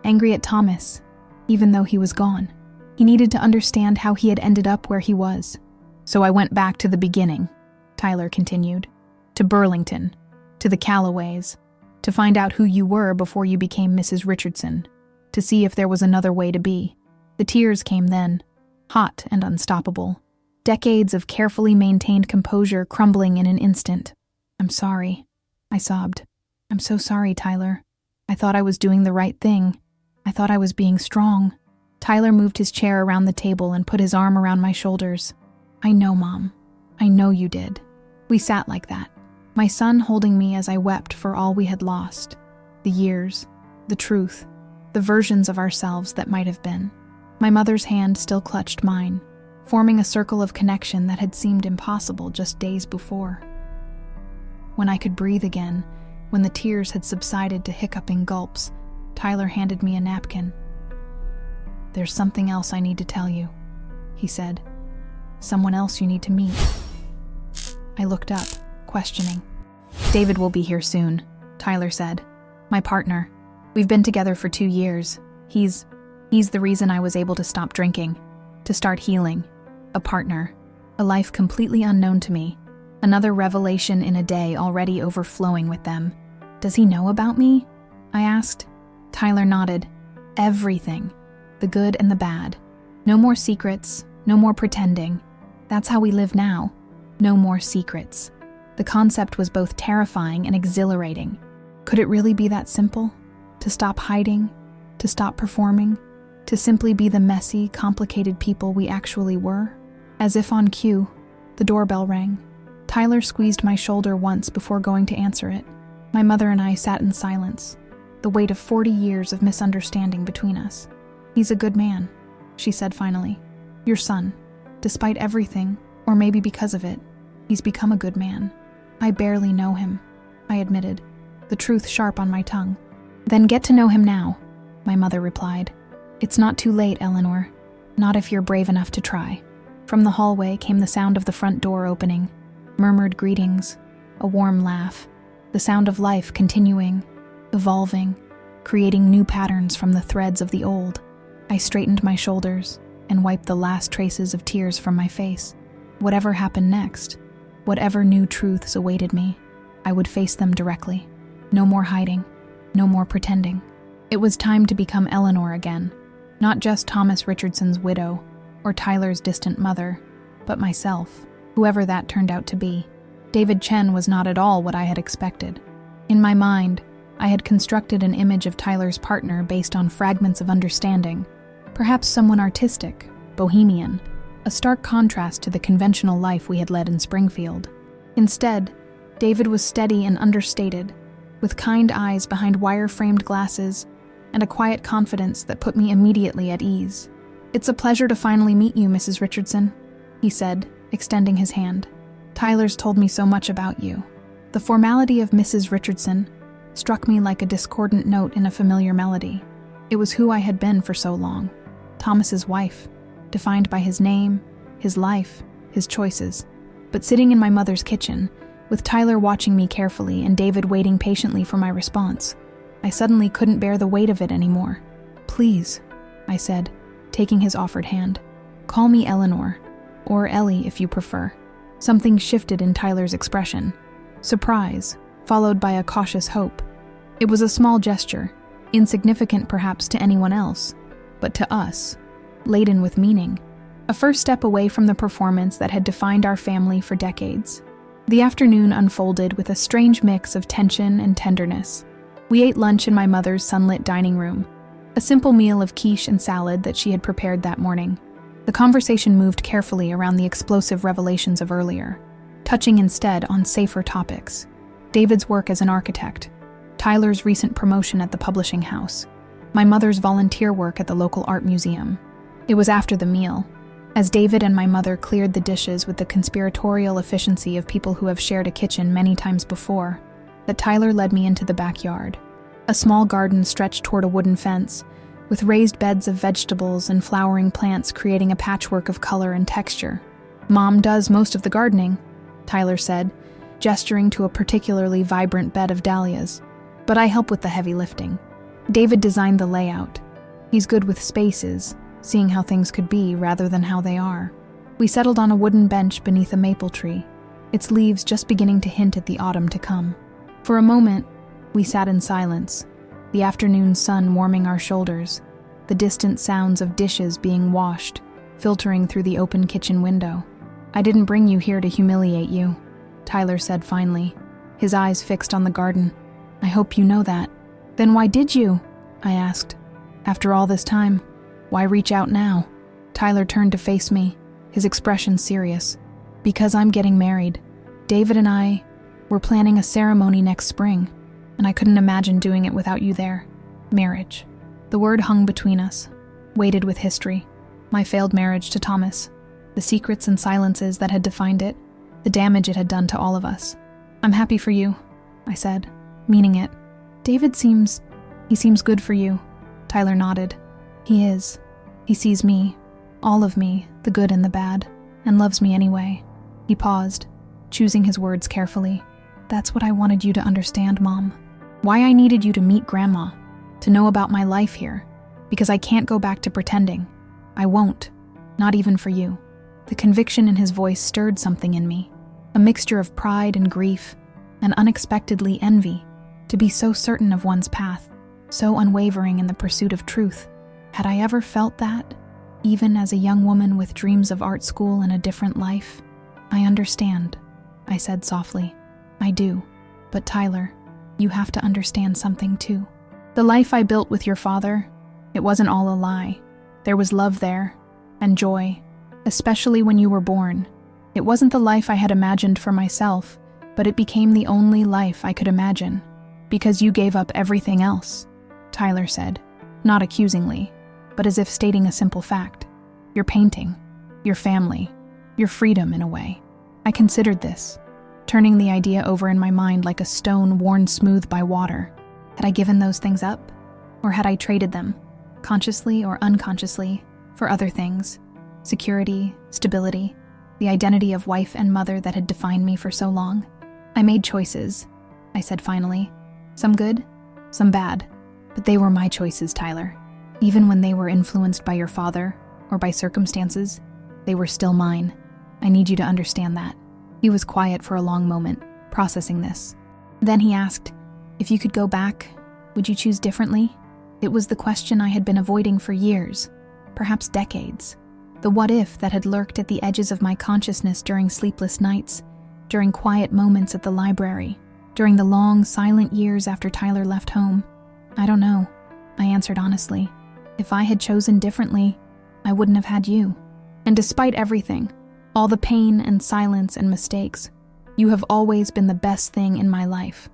angry at Thomas, even though he was gone. He needed to understand how he had ended up where he was. So I went back to the beginning, Tyler continued, to Burlington, to the Callaways, to find out who you were before you became Mrs. Richardson, to see if there was another way to be. The tears came then, hot and unstoppable. Decades of carefully maintained composure crumbling in an instant. I'm sorry, I sobbed. I'm so sorry, Tyler. I thought I was doing the right thing. I thought I was being strong. Tyler moved his chair around the table and put his arm around my shoulders. I know, Mom. I know you did. We sat like that, my son holding me as I wept for all we had lost. The years, the truth, the versions of ourselves that might have been. My mother's hand still clutched mine, forming a circle of connection that had seemed impossible just days before. When I could breathe again, when the tears had subsided to hiccuping gulps, Tyler handed me a napkin. There's something else I need to tell you, he said. Someone else you need to meet. I looked up, questioning. David will be here soon, Tyler said. My partner. We've been together for 2 years. He's the reason I was able to stop drinking, to start healing. A partner. A life completely unknown to me. Another revelation in a day already overflowing with them. Does he know about me? I asked. Tyler nodded. Everything. The good and the bad. No more secrets, no more pretending. That's how we live now. No more secrets. The concept was both terrifying and exhilarating. Could it really be that simple? To stop hiding? To stop performing? To simply be the messy, complicated people we actually were? As if on cue, the doorbell rang. Tyler squeezed my shoulder once before going to answer it. My mother and I sat in silence, the weight of 40 years of misunderstanding between us. He's a good man, she said finally. Your son. Despite everything, or maybe because of it, he's become a good man. I barely know him, I admitted, the truth sharp on my tongue. Then get to know him now, my mother replied. It's not too late, Eleanor. Not if you're brave enough to try. From the hallway came the sound of the front door opening, murmured greetings, a warm laugh, the sound of life continuing, evolving, creating new patterns from the threads of the old. I straightened my shoulders and wiped the last traces of tears from my face. Whatever happened next, whatever new truths awaited me, I would face them directly. No more hiding, no more pretending. It was time to become Eleanor again, not just Thomas Richardson's widow or Tyler's distant mother, but myself, whoever that turned out to be. David Chen was not at all what I had expected. In my mind, I had constructed an image of Tyler's partner based on fragments of understanding, perhaps someone artistic, bohemian, a stark contrast to the conventional life we had led in Springfield. Instead, David was steady and understated, with kind eyes behind wire-framed glasses and a quiet confidence that put me immediately at ease. "It's a pleasure to finally meet you, Mrs. Richardson," he said, extending his hand. "Tyler's told me so much about you." The formality of Mrs. Richardson struck me like a discordant note in a familiar melody. It was who I had been for so long. Thomas's wife, defined by his name, his life, his choices. But sitting in my mother's kitchen, with Tyler watching me carefully and David waiting patiently for my response, I suddenly couldn't bear the weight of it anymore. "Please," I said, taking his offered hand. "Call me Eleanor, or Ellie if you prefer." Something shifted in Tyler's expression. Surprise, followed by a cautious hope. It was a small gesture, insignificant perhaps to anyone else, but to us, laden with meaning. A first step away from the performance that had defined our family for decades. The afternoon unfolded with a strange mix of tension and tenderness. We ate lunch in my mother's sunlit dining room, a simple meal of quiche and salad that she had prepared that morning. The conversation moved carefully around the explosive revelations of earlier, touching instead on safer topics. David's work as an architect, Tyler's recent promotion at the publishing house, my mother's volunteer work at the local art museum. It was after the meal, as David and my mother cleared the dishes with the conspiratorial efficiency of people who have shared a kitchen many times before, that Tyler led me into the backyard. A small garden stretched toward a wooden fence, with raised beds of vegetables and flowering plants creating a patchwork of color and texture. "Mom does most of the gardening," Tyler said, gesturing to a particularly vibrant bed of dahlias. "But I help with the heavy lifting." David designed the layout. He's good with spaces, seeing how things could be rather than how they are. We settled on a wooden bench beneath a maple tree, its leaves just beginning to hint at the autumn to come. For a moment, we sat in silence, the afternoon sun warming our shoulders, the distant sounds of dishes being washed, filtering through the open kitchen window. "I didn't bring you here to humiliate you," Tyler said finally, his eyes fixed on the garden. "I hope you know that." "Then why did you?" I asked. "After all this time, why reach out now?" Tyler turned to face me, his expression serious. "Because I'm getting married. David and I, we're planning a ceremony next spring, and I couldn't imagine doing it without you there." Marriage. The word hung between us, weighted with history. My failed marriage to Thomas, the secrets and silences that had defined it, the damage it had done to all of us. "I'm happy for you," I said, meaning it. He seems good for you." Tyler nodded. "He is. He sees me, all of me, the good and the bad, and loves me anyway." He paused, choosing his words carefully. "That's what I wanted you to understand, Mom. Why I needed you to meet Grandma, to know about my life here, because I can't go back to pretending. I won't, not even for you." The conviction in his voice stirred something in me, a mixture of pride and grief, and unexpectedly envy, to be so certain of one's path, so unwavering in the pursuit of truth. Had I ever felt that, even as a young woman with dreams of art school and a different life? "I understand," I said softly. "I do. But Tyler, you have to understand something too. The life I built with your father, it wasn't all a lie. There was love there, and joy, especially when you were born. It wasn't the life I had imagined for myself, but it became the only life I could imagine. Because you gave up everything else," Tyler said, not accusingly, but as if stating a simple fact. "Your painting, your family, your freedom in a way." I considered this, turning the idea over in my mind like a stone worn smooth by water. Had I given those things up? Or had I traded them, consciously or unconsciously, for other things? Security, stability, the identity of wife and mother that had defined me for so long. "I made choices," I said finally. "Some good, some bad. But they were my choices, Tyler. Even when they were influenced by your father, or by circumstances, they were still mine. I need you to understand that." He was quiet for a long moment, processing this. Then he asked, "If you could go back, would you choose differently?" It was the question I had been avoiding for years, perhaps decades. The what if that had lurked at the edges of my consciousness during sleepless nights, during quiet moments at the library, during the long, silent years after Tyler left home. "I don't know," I answered honestly. "If I had chosen differently, I wouldn't have had you. And despite everything, all the pain and silence and mistakes, you have always been the best thing in my life.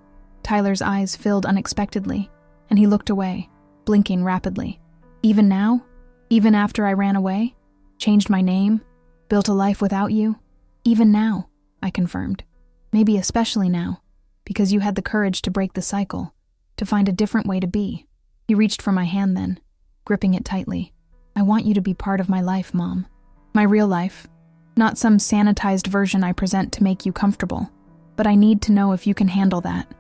Tyler's eyes filled unexpectedly, and he looked away, blinking rapidly. Even now? Even after I ran away? Changed my name? Built a life without you? Even now, I confirmed. Maybe especially now, because you had the courage to break the cycle, to find a different way to be. He reached for my hand then, gripping it tightly. I want you to be part of my life, Mom. My real life. Not some sanitized version I present to make you comfortable. But I need to know if you can handle that.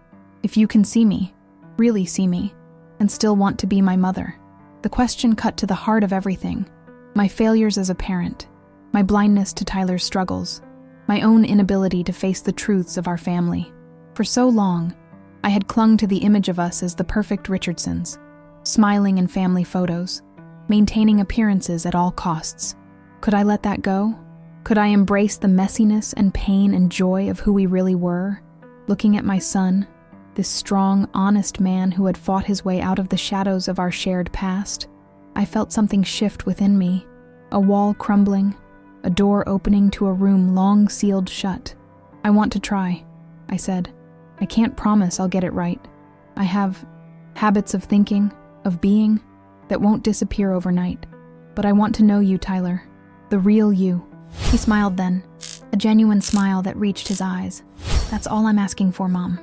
If you can see me, really see me, and still want to be my mother. The question cut to the heart of everything. My failures as a parent. My blindness to Tyler's struggles. My own inability to face the truths of our family. For so long, I had clung to the image of us as the perfect Richardsons, smiling in family photos, maintaining appearances at all costs. Could I let that go? Could I embrace the messiness and pain and joy of who we really were? Looking at my son, this strong, honest man who had fought his way out of the shadows of our shared past, I felt something shift within me, a wall crumbling, a door opening to a room long sealed shut. I want to try, I said. I can't promise I'll get it right. I have habits of thinking, of being, that won't disappear overnight. But I want to know you, Tyler, the real you. He smiled then, a genuine smile that reached his eyes. That's all I'm asking for, Mom.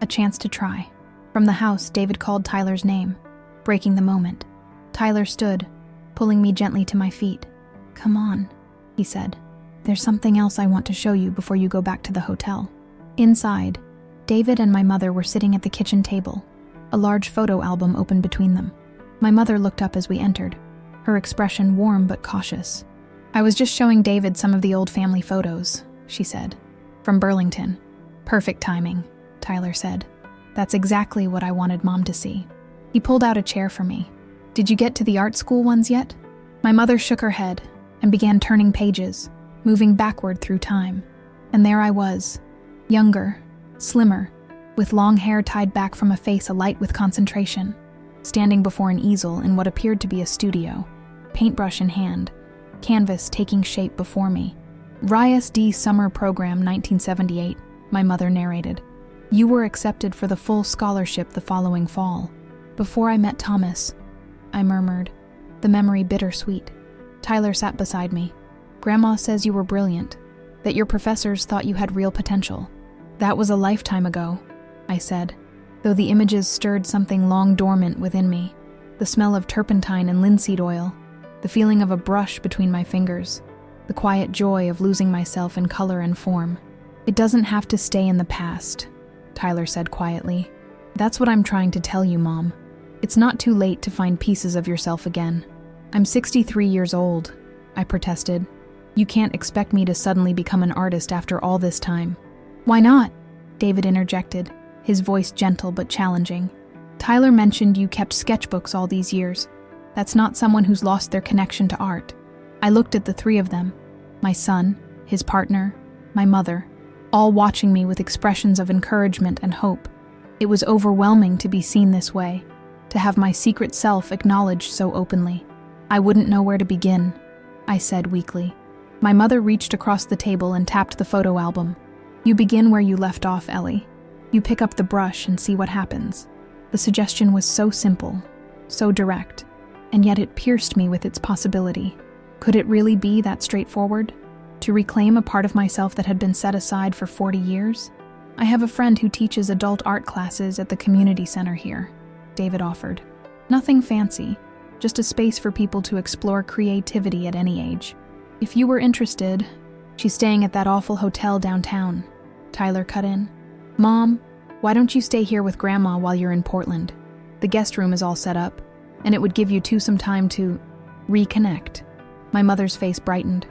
A chance to try. From the house, David called Tyler's name, breaking the moment. Tyler stood, pulling me gently to my feet. Come on, he said. There's something else I want to show you before you go back to the hotel. Inside, David and my mother were sitting at the kitchen table, a large photo album open between them. My mother looked up as we entered, her expression warm but cautious. I was just showing David some of the old family photos, she said. From Burlington. Perfect timing, Tyler said. That's exactly what I wanted Mom to see. He pulled out a chair for me. Did you get to the art school ones yet? My mother shook her head and began turning pages, moving backward through time. And there I was, younger, slimmer, with long hair tied back from a face alight with concentration, standing before an easel in what appeared to be a studio, paintbrush in hand, canvas taking shape before me. RISD Summer Program 1978, my mother narrated. You were accepted for the full scholarship the following fall. Before I met Thomas, I murmured, the memory bittersweet. Tyler sat beside me. Grandma says you were brilliant, that your professors thought you had real potential. That was a lifetime ago, I said, though the images stirred something long dormant within me. The smell of turpentine and linseed oil, the feeling of a brush between my fingers, the quiet joy of losing myself in color and form. It doesn't have to stay in the past, Tyler said quietly. That's what I'm trying to tell you, Mom. It's not too late to find pieces of yourself again. I'm 63 years old, I protested. You can't expect me to suddenly become an artist after all this time. Why not? David interjected, his voice gentle but challenging. Tyler mentioned you kept sketchbooks all these years. That's not someone who's lost their connection to art. I looked at the three of them, my son, his partner, my mother, all watching me with expressions of encouragement and hope. It was overwhelming to be seen this way, to have my secret self acknowledged so openly. I wouldn't know where to begin, I said weakly. My mother reached across the table and tapped the photo album. You begin where you left off, Ellie. You pick up the brush and see what happens. The suggestion was so simple, so direct, and yet it pierced me with its possibility. Could it really be that straightforward? To reclaim a part of myself that had been set aside for 40 years? I have a friend who teaches adult art classes at the community center here, David offered. Nothing fancy, just a space for people to explore creativity at any age. If you were interested, she's staying at that awful hotel downtown, Tyler cut in. Mom, why don't you stay here with Grandma while you're in Portland? The guest room is all set up, and it would give you two some time to reconnect. My mother's face brightened.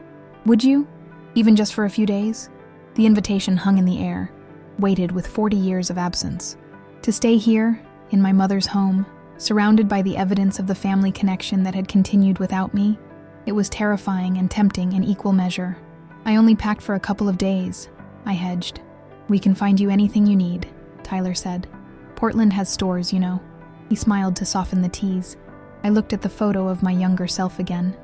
Would you? Even just for a few days? The invitation hung in the air, weighted with 40 years of absence. To stay here, in my mother's home, surrounded by the evidence of the family connection that had continued without me, it was terrifying and tempting in equal measure. I only packed for a couple of days, I hedged. We can find you anything you need, Tyler said. Portland has stores, you know. He smiled to soften the tease. I looked at the photo of my younger self again,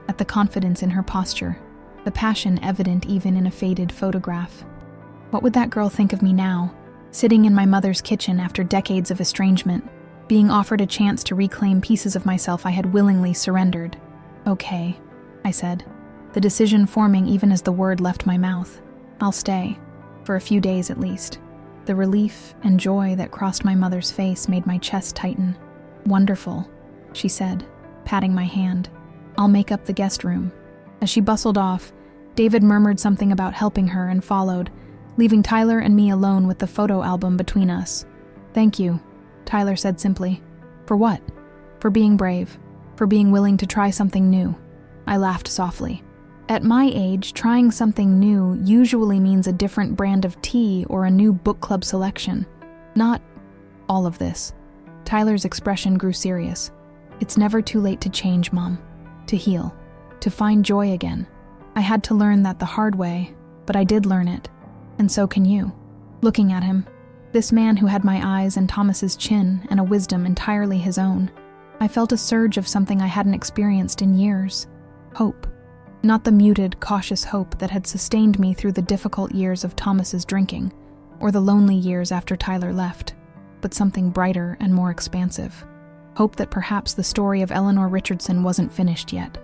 at the confidence in her posture, the passion evident even in a faded photograph. What would that girl think of me now, sitting in my mother's kitchen after decades of estrangement, being offered a chance to reclaim pieces of myself I had willingly surrendered. "Okay," I said, the decision forming even as the word left my mouth. "I'll stay, for a few days at least." The relief and joy that crossed my mother's face made my chest tighten. "Wonderful," she said, patting my hand. "I'll make up the guest room." As she bustled off, David murmured something about helping her and followed, leaving Tyler and me alone with the photo album between us. "Thank you," Tyler said simply. "For what?" "For being brave, for being willing to try something new." I laughed softly. At my age, trying something new usually means a different brand of tea or a new book club selection. Not all of this. Tyler's expression grew serious. "It's never too late to change, Mom. To heal. To find joy again. I had to learn that the hard way, but I did learn it. And so can you." Looking at him, this man who had my eyes and Thomas's chin and a wisdom entirely his own, I felt a surge of something I hadn't experienced in years. Hope. Not the muted, cautious hope that had sustained me through the difficult years of Thomas's drinking, or the lonely years after Tyler left, but something brighter and more expansive. Hope that perhaps the story of Eleanor Richardson wasn't finished yet,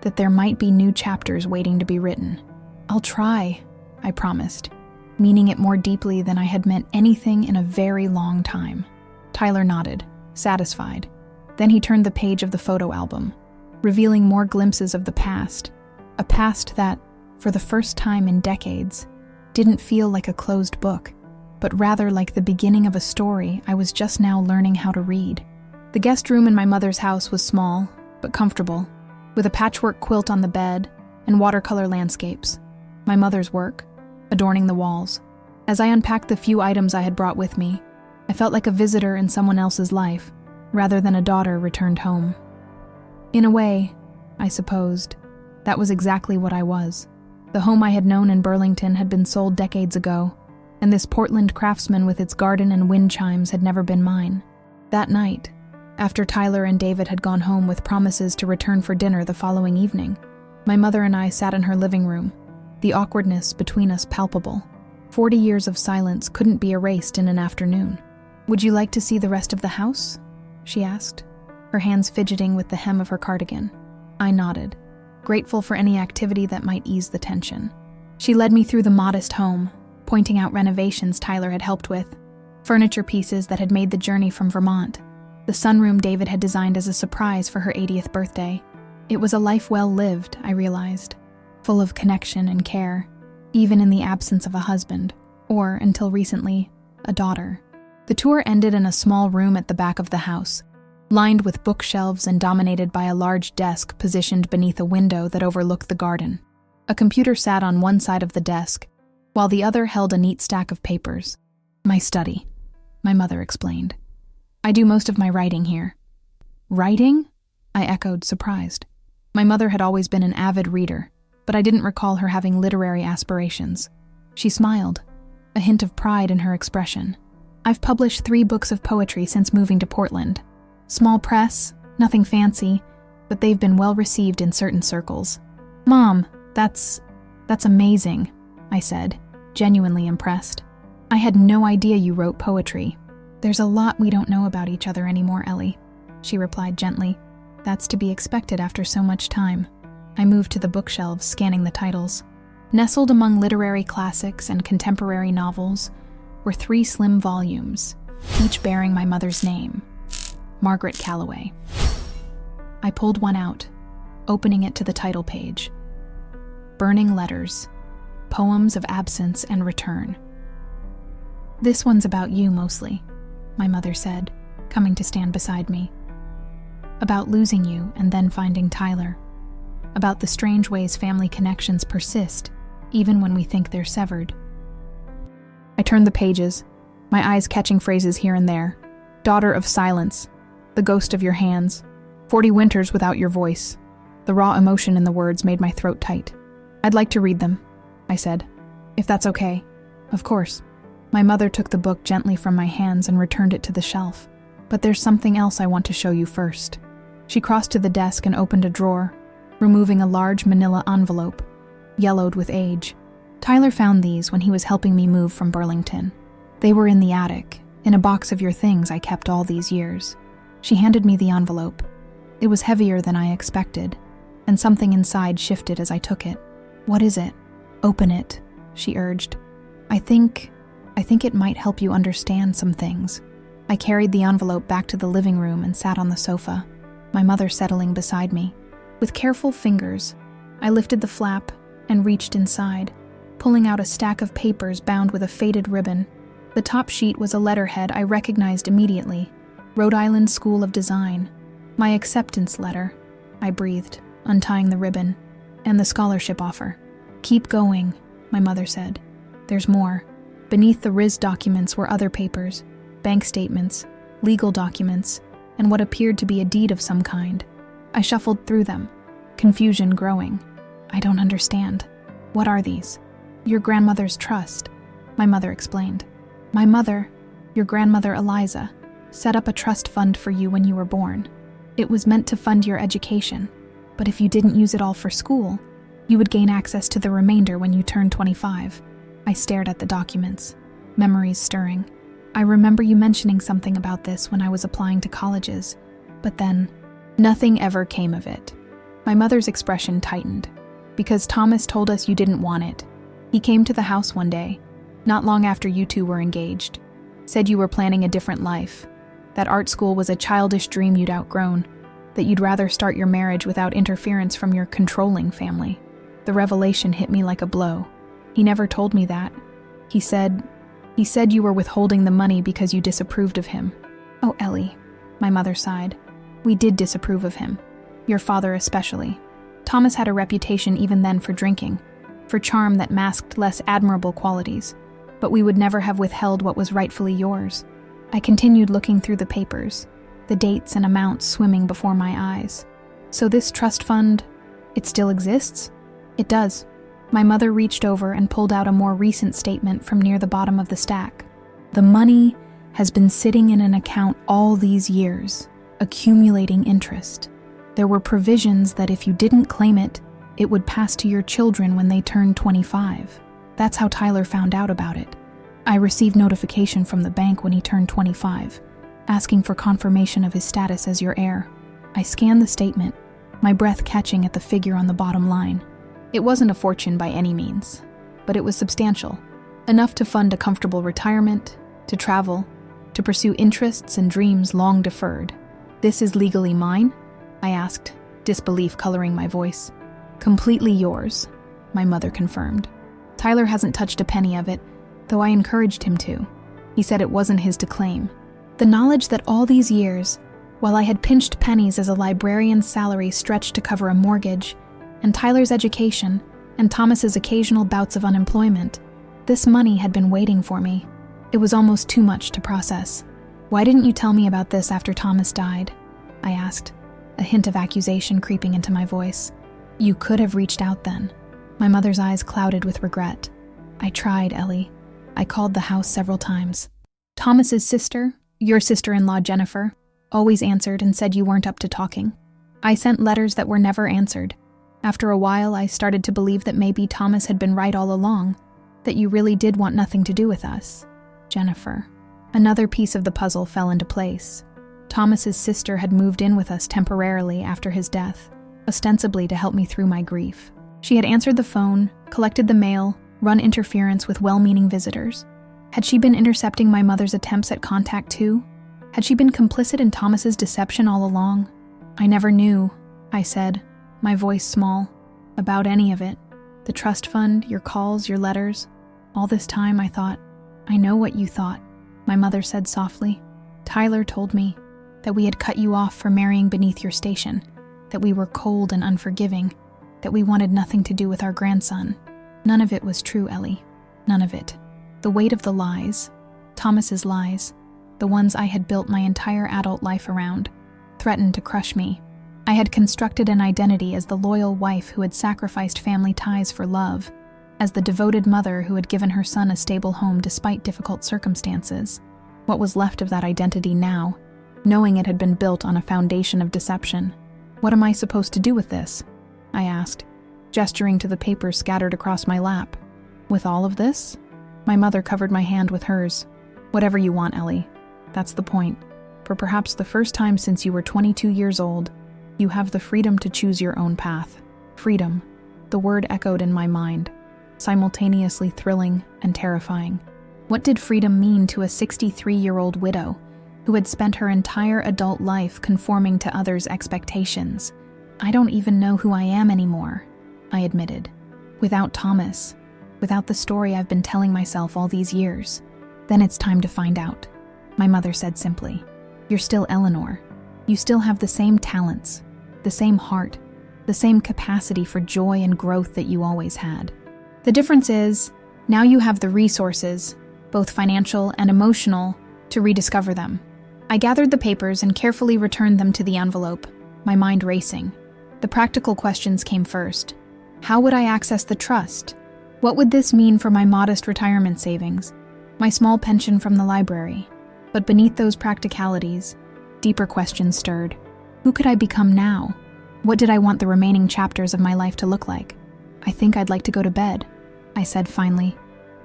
that there might be new chapters waiting to be written. "I'll try," I promised, meaning it more deeply than I had meant anything in a very long time. Tyler nodded, satisfied. Then he turned the page of the photo album, revealing more glimpses of the past, a past that, for the first time in decades, didn't feel like a closed book, but rather like the beginning of a story I was just now learning how to read. The guest room in my mother's house was small, but comfortable, with a patchwork quilt on the bed and watercolor landscapes, my mother's work, adorning the walls. As I unpacked the few items I had brought with me, I felt like a visitor in someone else's life, rather than a daughter returned home. In a way, I supposed, that was exactly what I was. The home I had known in Burlington had been sold decades ago, and this Portland craftsman with its garden and wind chimes had never been mine. That night, after Tyler and David had gone home with promises to return for dinner the following evening, my mother and I sat in her living room, the awkwardness between us palpable. 40 years of silence couldn't be erased in an afternoon. "Would you like to see the rest of the house?" she asked, her hands fidgeting with the hem of her cardigan. I nodded, grateful for any activity that might ease the tension. She led me through the modest home, pointing out renovations Tyler had helped with, furniture pieces that had made the journey from Vermont, the sunroom David had designed as a surprise for her 80th birthday. It was a life well lived, I realized, full of connection and care, even in the absence of a husband, or, until recently, a daughter. The tour ended in a small room at the back of the house, lined with bookshelves and dominated by a large desk positioned beneath a window that overlooked the garden. A computer sat on one side of the desk, while the other held a neat stack of papers. "My study," my mother explained. "I do most of my writing here." "Writing?" I echoed, surprised. My mother had always been an avid reader, but I didn't recall her having literary aspirations. She smiled, a hint of pride in her expression. "I've published 3 books of poetry since moving to Portland. Small press, nothing fancy, but they've been well received in certain circles." "Mom, that's amazing," I said, genuinely impressed. "I had no idea you wrote poetry." "There's a lot we don't know about each other anymore, Ellie," she replied gently. "That's to be expected after so much time." I moved to the bookshelves, scanning the titles. Nestled among literary classics and contemporary novels were 3 slim volumes, each bearing my mother's name, Margaret Calloway. I pulled one out, opening it to the title page. Burning Letters, Poems of Absence and Return. "This one's about you mostly," my mother said, coming to stand beside me. "About losing you and then finding Tyler. About the strange ways family connections persist, even when we think they're severed." I turned the pages, my eyes catching phrases here and there. "Daughter of silence," "the ghost of your hands," "40 winters without your voice." The raw emotion in the words made my throat tight. "I'd like to read them," I said, "if that's okay." "Of course." My mother took the book gently from my hands and returned it to the shelf. "But there's something else I want to show you first." She crossed to the desk and opened a drawer, removing a large manila envelope, yellowed with age. Tyler found these when he was helping me move from Burlington. They were in the attic, in a box of your things I kept all these years. She handed me the envelope. It was heavier than I expected, and something inside shifted as I took it. What is it? Open it, she urged. I think it might help you understand some things. I carried the envelope back to the living room and sat on the sofa, my mother settling beside me. With careful fingers, I lifted the flap and reached inside, pulling out a stack of papers bound with a faded ribbon. The top sheet was a letterhead I recognized immediately. Rhode Island School of Design. My acceptance letter, I breathed, untying the ribbon, and the scholarship offer. Keep going, my mother said. There's more. Beneath the RIS documents were other papers, bank statements, legal documents, and what appeared to be a deed of some kind. I shuffled through them, confusion growing. I don't understand. What are these? Your grandmother's trust, my mother explained. My mother, your grandmother Eliza, set up a trust fund for you when you were born. It was meant to fund your education, but if you didn't use it all for school, you would gain access to the remainder when you turned 25. I stared at the documents, memories stirring. I remember you mentioning something about this when I was applying to colleges, but then nothing ever came of it. My mother's expression tightened. Because Thomas told us you didn't want it. He came to the house one day, not long after you two were engaged, said you were planning a different life, that art school was a childish dream you'd outgrown, that you'd rather start your marriage without interference from your controlling family. The revelation hit me like a blow. He never told me that. He said you were withholding the money because you disapproved of him. Oh, Ellie, my mother sighed. We did disapprove of him, your father especially. Thomas had a reputation even then for drinking, for charm that masked less admirable qualities, but we would never have withheld what was rightfully yours. I continued looking through the papers, the dates and amounts swimming before my eyes. So this trust fund, it still exists? It does. My mother reached over and pulled out a more recent statement from near the bottom of the stack. The money has been sitting in an account all these years, accumulating interest. There were provisions that if you didn't claim it, it would pass to your children when they turned 25. That's how Tyler found out about it. I received notification from the bank when he turned 25, asking for confirmation of his status as your heir. I scanned the statement, my breath catching at the figure on the bottom line. It wasn't a fortune by any means, but it was substantial, enough to fund a comfortable retirement, to travel, to pursue interests and dreams long deferred. This is legally mine? I asked, disbelief coloring my voice. Completely yours, my mother confirmed. Tyler hasn't touched a penny of it, though I encouraged him to. He said it wasn't his to claim. The knowledge that all these years, while I had pinched pennies as a librarian's salary stretched to cover a mortgage, and Tyler's education, and Thomas's occasional bouts of unemployment, this money had been waiting for me. It was almost too much to process. Why didn't you tell me about this after Thomas died? I asked, a hint of accusation creeping into my voice. You could have reached out then. My mother's eyes clouded with regret. I tried, Ellie. I called the house several times. Thomas's sister, your sister-in-law Jennifer, always answered and said you weren't up to talking. I sent letters that were never answered. After a while, I started to believe that maybe Thomas had been right all along, that you really did want nothing to do with us. Jennifer. Another piece of the puzzle fell into place. Thomas's sister had moved in with us temporarily after his death, ostensibly to help me through my grief. She had answered the phone, collected the mail, run interference with well-meaning visitors. Had she been intercepting my mother's attempts at contact too? Had she been complicit in Thomas's deception all along? I never knew, I said, my voice small, about any of it. The trust fund, your calls, your letters. All this time I thought, I know what you thought, my mother said softly. Tyler told me that we had cut you off for marrying beneath your station, that we were cold and unforgiving, that we wanted nothing to do with our grandson. None of it was true, Ellie. None of it. The weight of the lies, Thomas's lies, the ones I had built my entire adult life around, threatened to crush me. I had constructed an identity as the loyal wife who had sacrificed family ties for love, as the devoted mother who had given her son a stable home despite difficult circumstances. What was left of that identity now, knowing it had been built on a foundation of deception? What am I supposed to do with this? I asked, gesturing to the papers scattered across my lap. With all of this? My mother covered my hand with hers. Whatever you want, Ellie. That's the point. For perhaps the first time since you were 22 years old, you have the freedom to choose your own path. Freedom. The word echoed in my mind, simultaneously thrilling and terrifying. What did freedom mean to a 63-year-old widow who had spent her entire adult life conforming to others' expectations? I don't even know who I am anymore, I admitted. Without Thomas, without the story I've been telling myself all these years. Then it's time to find out, my mother said simply. You're still Eleanor. You still have the same talents, the same heart, the same capacity for joy and growth that you always had. The difference is, now you have the resources, both financial and emotional, to rediscover them. I gathered the papers and carefully returned them to the envelope, my mind racing. The practical questions came first. How would I access the trust? What would this mean for my modest retirement savings, my small pension from the library? But beneath those practicalities, deeper questions stirred. Who could I become now? What did I want the remaining chapters of my life to look like? I think I'd like to go to bed, I said finally,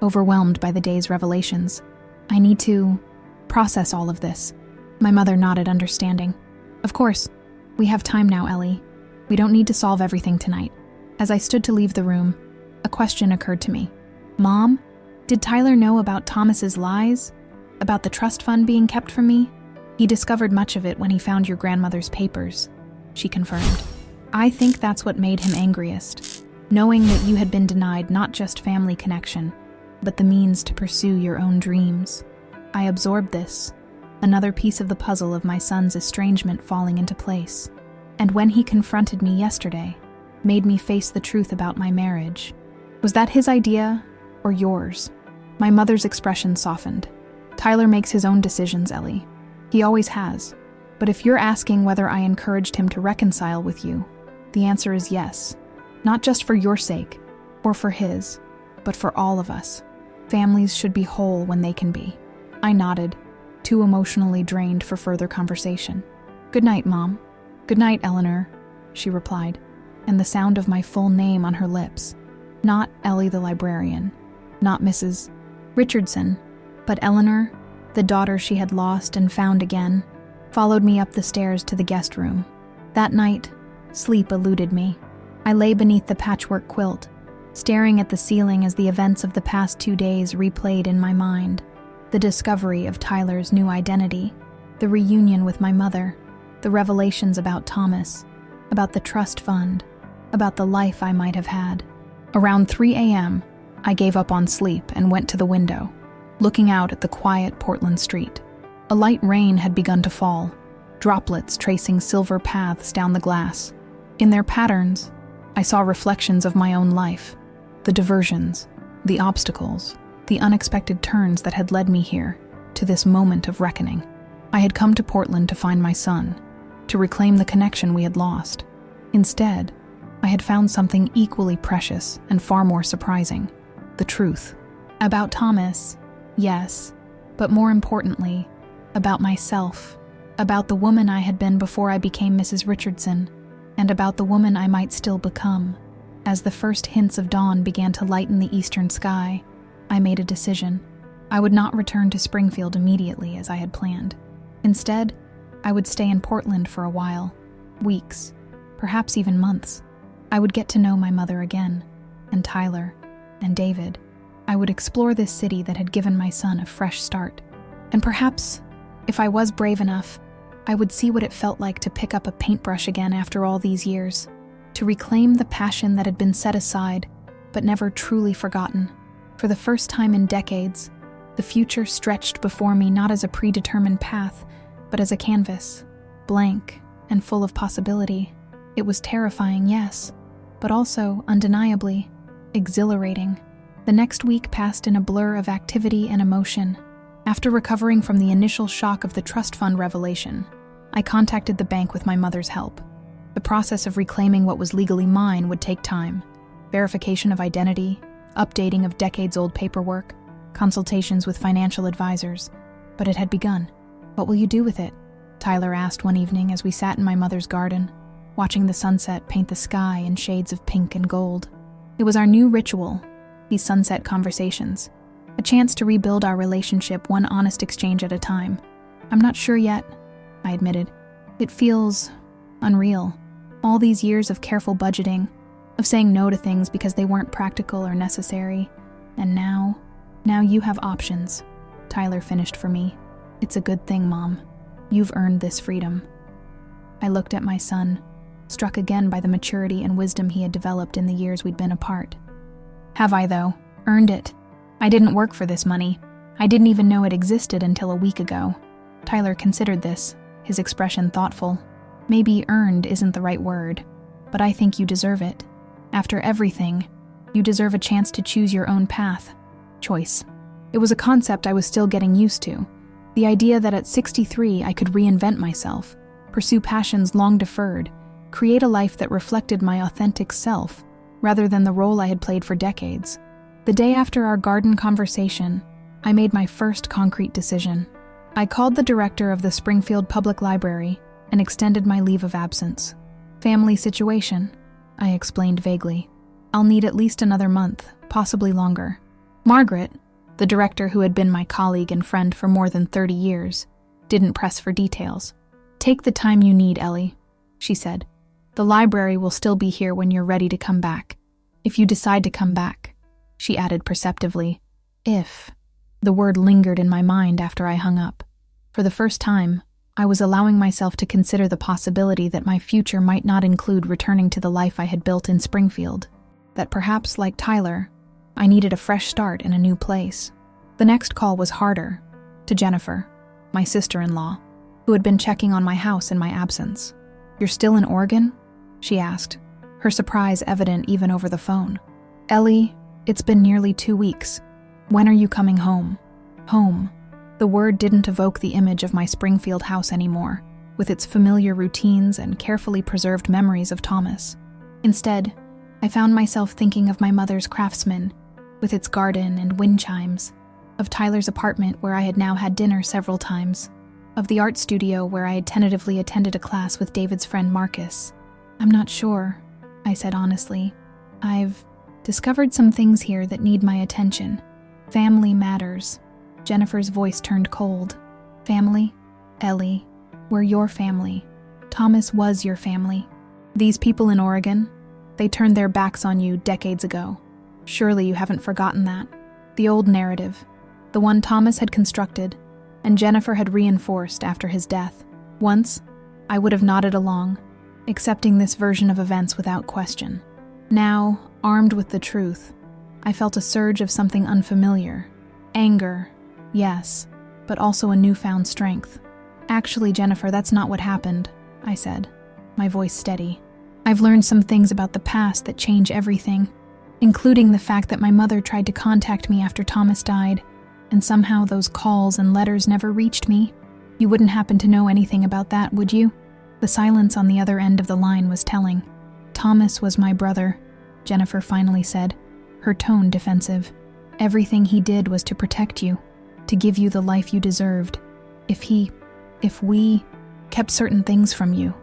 overwhelmed by the day's revelations. I need to process all of this. My mother nodded, understanding. Of course, we have time now, Ellie. We don't need to solve everything tonight. As I stood to leave the room, a question occurred to me. Mom, did Tyler know about Thomas's lies? About the trust fund being kept from me? He discovered much of it when he found your grandmother's papers, she confirmed. I think that's what made him angriest, knowing that you had been denied not just family connection, but the means to pursue your own dreams. I absorbed this, another piece of the puzzle of my son's estrangement falling into place. And when he confronted me yesterday, made me face the truth about my marriage. Was that his idea or yours? My mother's expression softened. Tyler makes his own decisions, Ellie. He always has. But if you're asking whether I encouraged him to reconcile with you, the answer is yes. Not just for your sake, or for his, but for all of us. Families should be whole when they can be. I nodded, too emotionally drained for further conversation. Good night, Mom. Good night, Eleanor, she replied, and the sound of my full name on her lips. Not Ellie the librarian, not Mrs. Richardson, but Eleanor, the daughter she had lost and found again, followed me up the stairs to the guest room. That night, sleep eluded me. I lay beneath the patchwork quilt, staring at the ceiling as the events of the past 2 days replayed in my mind. The discovery of Tyler's new identity, the reunion with my mother, the revelations about Thomas, about the trust fund, about the life I might have had. Around 3 a.m., I gave up on sleep and went to the window, looking out at the quiet Portland street. A light rain had begun to fall, droplets tracing silver paths down the glass. In their patterns, I saw reflections of my own life, the diversions, the obstacles, the unexpected turns that had led me here, to this moment of reckoning. I had come to Portland to find my son, to reclaim the connection we had lost. Instead, I had found something equally precious and far more surprising, the truth. About Thomas, yes, but more importantly, about myself, about the woman I had been before I became Mrs. Richardson, and about the woman I might still become. As the first hints of dawn began to lighten the eastern sky, I made a decision. I would not return to Springfield immediately as I had planned. Instead, I would stay in Portland for a while, weeks, perhaps even months. I would get to know my mother again, and Tyler, and David. I would explore this city that had given my son a fresh start. And perhaps, if I was brave enough, I would see what it felt like to pick up a paintbrush again after all these years, to reclaim the passion that had been set aside, but never truly forgotten. For the first time in decades, the future stretched before me not as a predetermined path, but as a canvas, blank and full of possibility. It was terrifying, yes, but also, undeniably, exhilarating. The next week passed in a blur of activity and emotion. After recovering from the initial shock of the trust fund revelation, I contacted the bank with my mother's help. The process of reclaiming what was legally mine would take time. Verification of identity, updating of decades-old paperwork, consultations with financial advisors. But it had begun. What will you do with it? Tyler asked one evening as we sat in my mother's garden, watching the sunset paint the sky in shades of pink and gold. It was our new ritual, these sunset conversations. A chance to rebuild our relationship one honest exchange at a time. I'm not sure yet, I admitted. It feels unreal. All these years of careful budgeting, of saying no to things because they weren't practical or necessary. And now you have options. Tyler finished for me. It's a good thing, Mom. You've earned this freedom. I looked at my son, struck again by the maturity and wisdom he had developed in the years we'd been apart. Have I, though? Earned it. I didn't work for this money. I didn't even know it existed until a week ago. Tyler considered this, his expression thoughtful. Maybe earned isn't the right word, but I think you deserve it. After everything, you deserve a chance to choose your own path. Choice. It was a concept I was still getting used to. The idea that at 63 I could reinvent myself, pursue passions long deferred, create a life that reflected my authentic self, rather than the role I had played for decades. The day after our garden conversation, I made my first concrete decision. I called the director of the Springfield Public Library and extended my leave of absence. Family situation, I explained vaguely. I'll need at least another month, possibly longer. Margaret, the director who had been my colleague and friend for more than 30 years, didn't press for details. Take the time you need, Ellie, she said. The library will still be here when you're ready to come back. If you decide to come back, she added perceptively. If. The word lingered in my mind after I hung up. For the first time, I was allowing myself to consider the possibility that my future might not include returning to the life I had built in Springfield. That perhaps, like Tyler, I needed a fresh start in a new place. The next call was harder, to Jennifer, my sister-in-law, who had been checking on my house in my absence. You're still in Oregon? She asked, her surprise evident even over the phone. Ellie, it's been nearly 2 weeks. When are you coming home? Home. The word didn't evoke the image of my Springfield house anymore, with its familiar routines and carefully preserved memories of Thomas. Instead, I found myself thinking of my mother's craftsman, with its garden and wind chimes, of Tyler's apartment where I had now had dinner several times, of the art studio where I had tentatively attended a class with David's friend Marcus. I'm not sure, I said honestly. I've discovered some things here that need my attention. Family matters. Jennifer's voice turned cold. Family? Ellie, we're your family. Thomas was your family. These people in Oregon, they turned their backs on you decades ago. Surely you haven't forgotten that. The old narrative, the one Thomas had constructed, and Jennifer had reinforced after his death. Once, I would have nodded along, accepting this version of events without question. Now, armed with the truth, I felt a surge of something unfamiliar. Anger, yes, but also a newfound strength. Actually, Jennifer, that's not what happened, I said, my voice steady. I've learned some things about the past that change everything, including the fact that my mother tried to contact me after Thomas died, and somehow those calls and letters never reached me. You wouldn't happen to know anything about that, would you? The silence on the other end of the line was telling. Thomas was my brother, Jennifer finally said, her tone defensive. Everything he did was to protect you, to give you the life you deserved. If we kept certain things from you,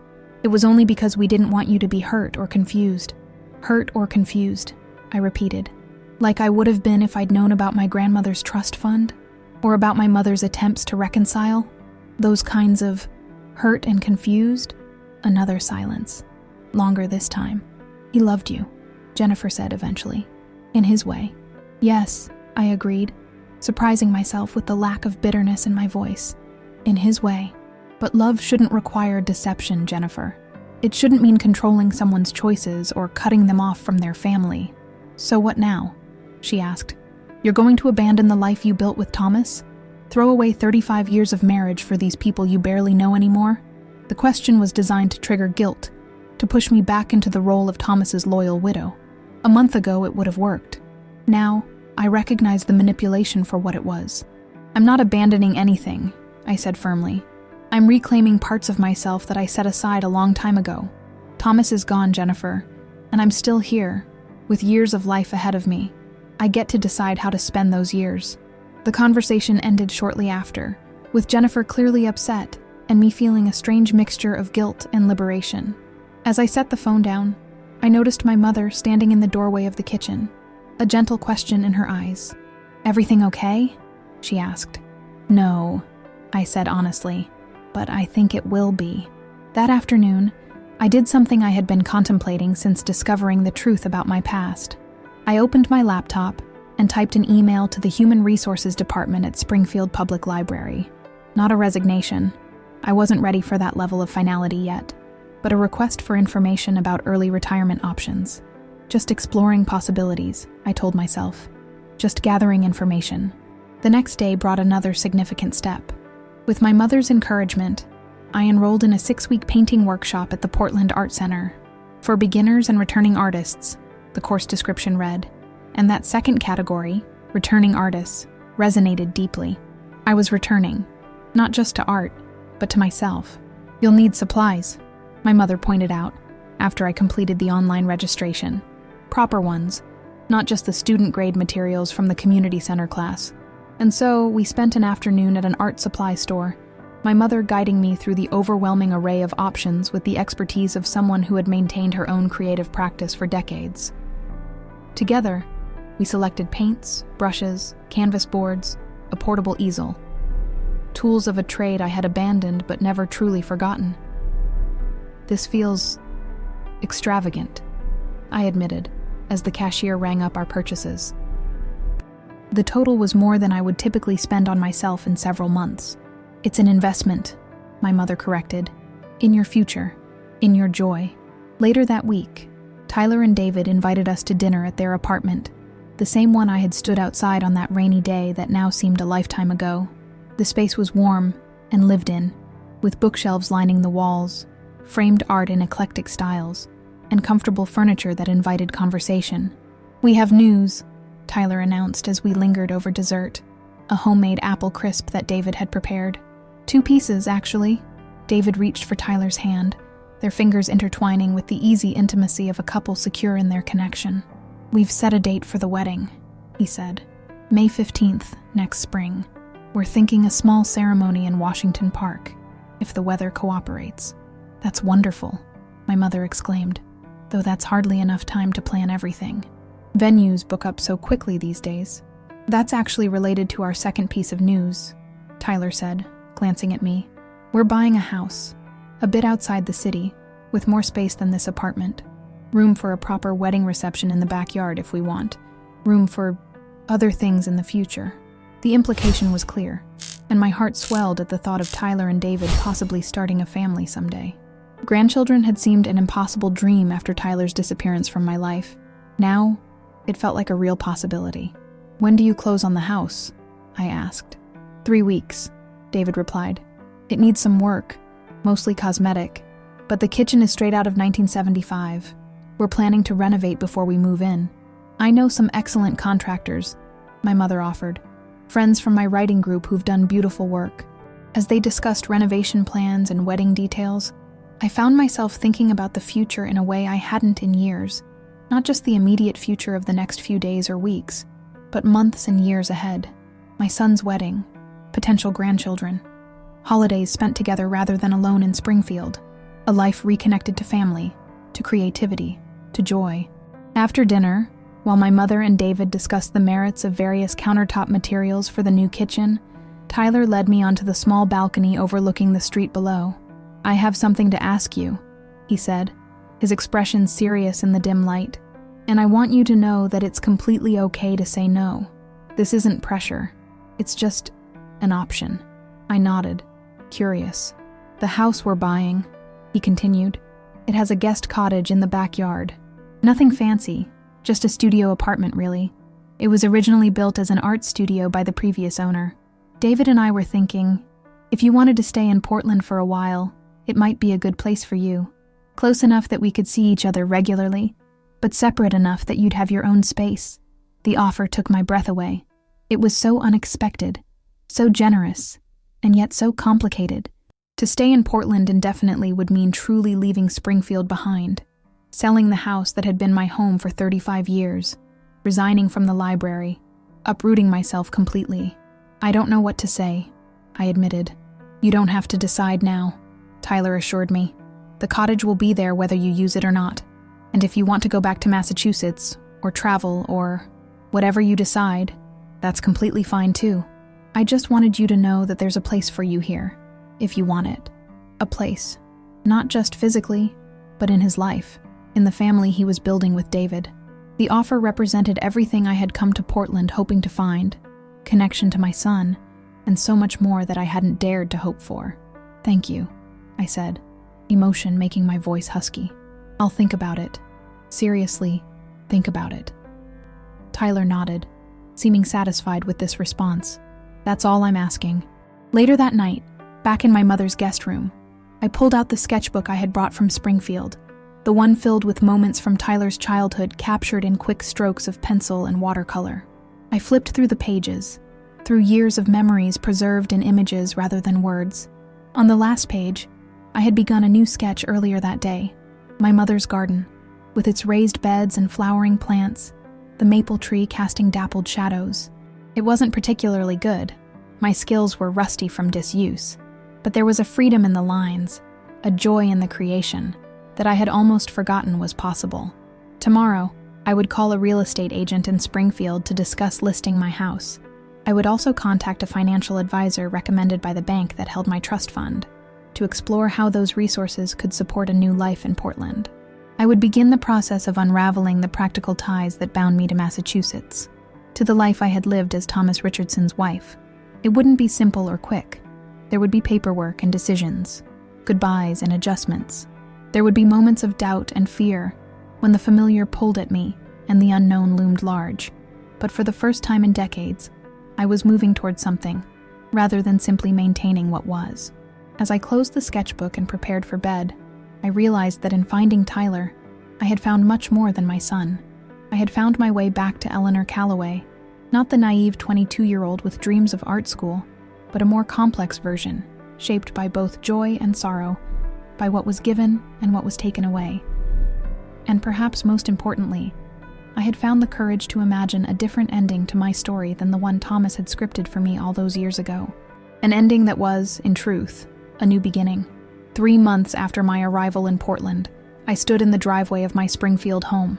it was only because we didn't want you to be hurt or confused. Hurt or confused, I repeated, like I would have been if I'd known about my grandmother's trust fund, or about my mother's attempts to reconcile. Those kinds of hurt and confused. Another silence, longer this time. He loved you, Jennifer said eventually, in his way. Yes, I agreed, surprising myself with the lack of bitterness in my voice. In his way. But love shouldn't require deception, Jennifer. It shouldn't mean controlling someone's choices or cutting them off from their family. So what now? She asked. You're going to abandon the life you built with Thomas? Throw away 35 years of marriage for these people you barely know anymore? The question was designed to trigger guilt, to push me back into the role of Thomas's loyal widow. A month ago it would have worked. Now, I recognize the manipulation for what it was. I'm not abandoning anything, I said firmly. I'm reclaiming parts of myself that I set aside a long time ago. Thomas is gone, Jennifer, and I'm still here, with years of life ahead of me. I get to decide how to spend those years. The conversation ended shortly after, with Jennifer clearly upset and me feeling a strange mixture of guilt and liberation. As I set the phone down, I noticed my mother standing in the doorway of the kitchen, a gentle question in her eyes. "Everything okay?" she asked. "No," I said honestly, "but I think it will be." That afternoon, I did something I had been contemplating since discovering the truth about my past. I opened my laptop and typed an email to the Human Resources Department at Springfield Public Library. Not a resignation. I wasn't ready for that level of finality yet, but a request for information about early retirement options. Just exploring possibilities, I told myself. Just gathering information. The next day brought another significant step. With my mother's encouragement, I enrolled in a 6-week painting workshop at the Portland Art Center. For beginners and returning artists, the course description read, and that second category, returning artists, resonated deeply. I was returning, not just to art, but to myself. "You'll need supplies," my mother pointed out, after I completed the online registration. Proper ones, not just the student-grade materials from the community center class. And so, we spent an afternoon at an art supply store, my mother guiding me through the overwhelming array of options with the expertise of someone who had maintained her own creative practice for decades. Together, we selected paints, brushes, canvas boards, a portable easel. Tools of a trade I had abandoned but never truly forgotten. "This feels extravagant," I admitted, as the cashier rang up our purchases. The total was more than I would typically spend on myself in several months. "It's an investment," my mother corrected. "In your future, in your joy." Later that week, Tyler and David invited us to dinner at their apartment, the same one I had stood outside on that rainy day that now seemed a lifetime ago. The space was warm and lived in, with bookshelves lining the walls, framed art in eclectic styles, and comfortable furniture that invited conversation. "We have news," Tyler announced as we lingered over dessert, a homemade apple crisp that David had prepared. 2 pieces, actually. David reached for Tyler's hand, their fingers intertwining with the easy intimacy of a couple secure in their connection. "We've set a date for the wedding," he said. "May 15th, next spring. We're thinking a small ceremony in Washington Park, if the weather cooperates." "That's wonderful," my mother exclaimed, "though that's hardly enough time to plan everything. Venues book up so quickly these days." "That's actually related to our second piece of news," Tyler said, glancing at me. "We're buying a house, a bit outside the city, with more space than this apartment. Room for a proper wedding reception in the backyard if we want. Room for other things in the future." The implication was clear, and my heart swelled at the thought of Tyler and David possibly starting a family someday. Grandchildren had seemed an impossible dream after Tyler's disappearance from my life. Now, it felt like a real possibility. "When do you close on the house?" I asked. 3 weeks, David replied. "It needs some work, mostly cosmetic, but the kitchen is straight out of 1975. We're planning to renovate before we move in. I know some excellent contractors," my mother offered, "friends from my writing group who've done beautiful work." As they discussed renovation plans and wedding details, I found myself thinking about the future in a way I hadn't in years. Not just the immediate future of the next few days or weeks, but months and years ahead. My son's wedding, potential grandchildren, holidays spent together rather than alone in Springfield, a life reconnected to family, to creativity, to joy. After dinner, while my mother and David discussed the merits of various countertop materials for the new kitchen, Tyler led me onto the small balcony overlooking the street below. "I have something to ask you," he said, his expression serious in the dim light. "And I want you to know that it's completely okay to say no. This isn't pressure. It's just an option." I nodded, curious. "The house we're buying," he continued. "It has a guest cottage in the backyard. Nothing fancy, just a studio apartment, really. It was originally built as an art studio by the previous owner. David and I were thinking, if you wanted to stay in Portland for a while, it might be a good place for you. Close enough that we could see each other regularly, but separate enough that you'd have your own space." The offer took my breath away. It was so unexpected, so generous, and yet so complicated. To stay in Portland indefinitely would mean truly leaving Springfield behind, selling the house that had been my home for 35 years, resigning from the library, uprooting myself completely. "I don't know what to say," I admitted. "You don't have to decide now," Tyler assured me. "The cottage will be there whether you use it or not. And if you want to go back to Massachusetts, or travel, or whatever you decide, That's completely fine too. I just wanted you to know that there's a place for you here, if you want it. A place. Not just physically, but in his life, in the family he was building with David. The offer represented everything I had come to Portland hoping to find, connection to my son, and so much more that I hadn't dared to hope for. Thank you, I said, emotion making my voice husky. I'll think about it. Seriously, think about it. Tyler nodded, seeming satisfied with this response. That's all I'm asking. Later that night, back in my mother's guest room, I pulled out the sketchbook I had brought from Springfield, the one filled with moments from Tyler's childhood captured in quick strokes of pencil and watercolor. I flipped through the pages, through years of memories preserved in images rather than words. On the last page, I had begun a new sketch earlier that day, my mother's garden, with its raised beds and flowering plants, the maple tree casting dappled shadows. It wasn't particularly good. My skills were rusty from disuse, but there was a freedom in the lines, a joy in the creation, that I had almost forgotten was possible. Tomorrow, I would call a real estate agent in Springfield to discuss listing my house. I would also contact a financial advisor recommended by the bank that held my trust fund to explore how those resources could support a new life in Portland. I would begin the process of unraveling the practical ties that bound me to Massachusetts, to the life I had lived as Thomas Richardson's wife. It wouldn't be simple or quick. There would be paperwork and decisions, goodbyes and adjustments. There would be moments of doubt and fear when the familiar pulled at me and the unknown loomed large. But for the first time in decades, I was moving towards something, rather than simply maintaining what was. As I closed the sketchbook and prepared for bed, I realized that in finding Tyler, I had found much more than my son. I had found my way back to Eleanor Calloway, not the naive 22-year-old with dreams of art school, but a more complex version, shaped by both joy and sorrow, by what was given and what was taken away. And perhaps most importantly, I had found the courage to imagine a different ending to my story than the one Thomas had scripted for me all those years ago. An ending that was, in truth, a new beginning. 3 months after my arrival in Portland, I stood in the driveway of my Springfield home.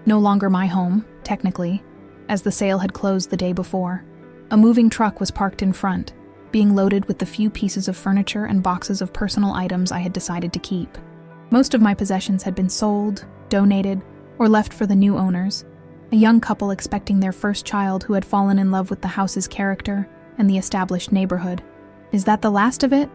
No longer my home, technically, as the sale had closed the day before. A moving truck was parked in front, being loaded with the few pieces of furniture and boxes of personal items I had decided to keep. Most of my possessions had been sold, donated, or left for the new owners, a young couple expecting their first child who had fallen in love with the house's character and the established neighborhood. "Is that the last of it?"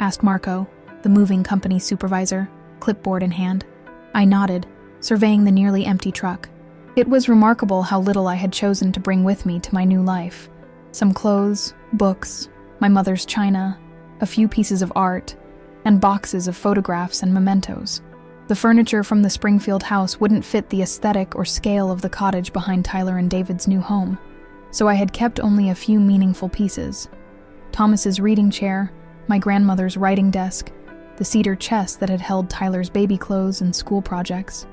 asked Marco, the moving company supervisor, clipboard in hand. I nodded, surveying the nearly empty truck. It was remarkable how little I had chosen to bring with me to my new life. Some clothes, books, my mother's china, a few pieces of art, and boxes of photographs and mementos. The furniture from the Springfield house wouldn't fit the aesthetic or scale of the cottage behind Tyler and David's new home, so I had kept only a few meaningful pieces. Thomas's reading chair, my grandmother's writing desk, the cedar chest that had held Tyler's baby clothes and school projects.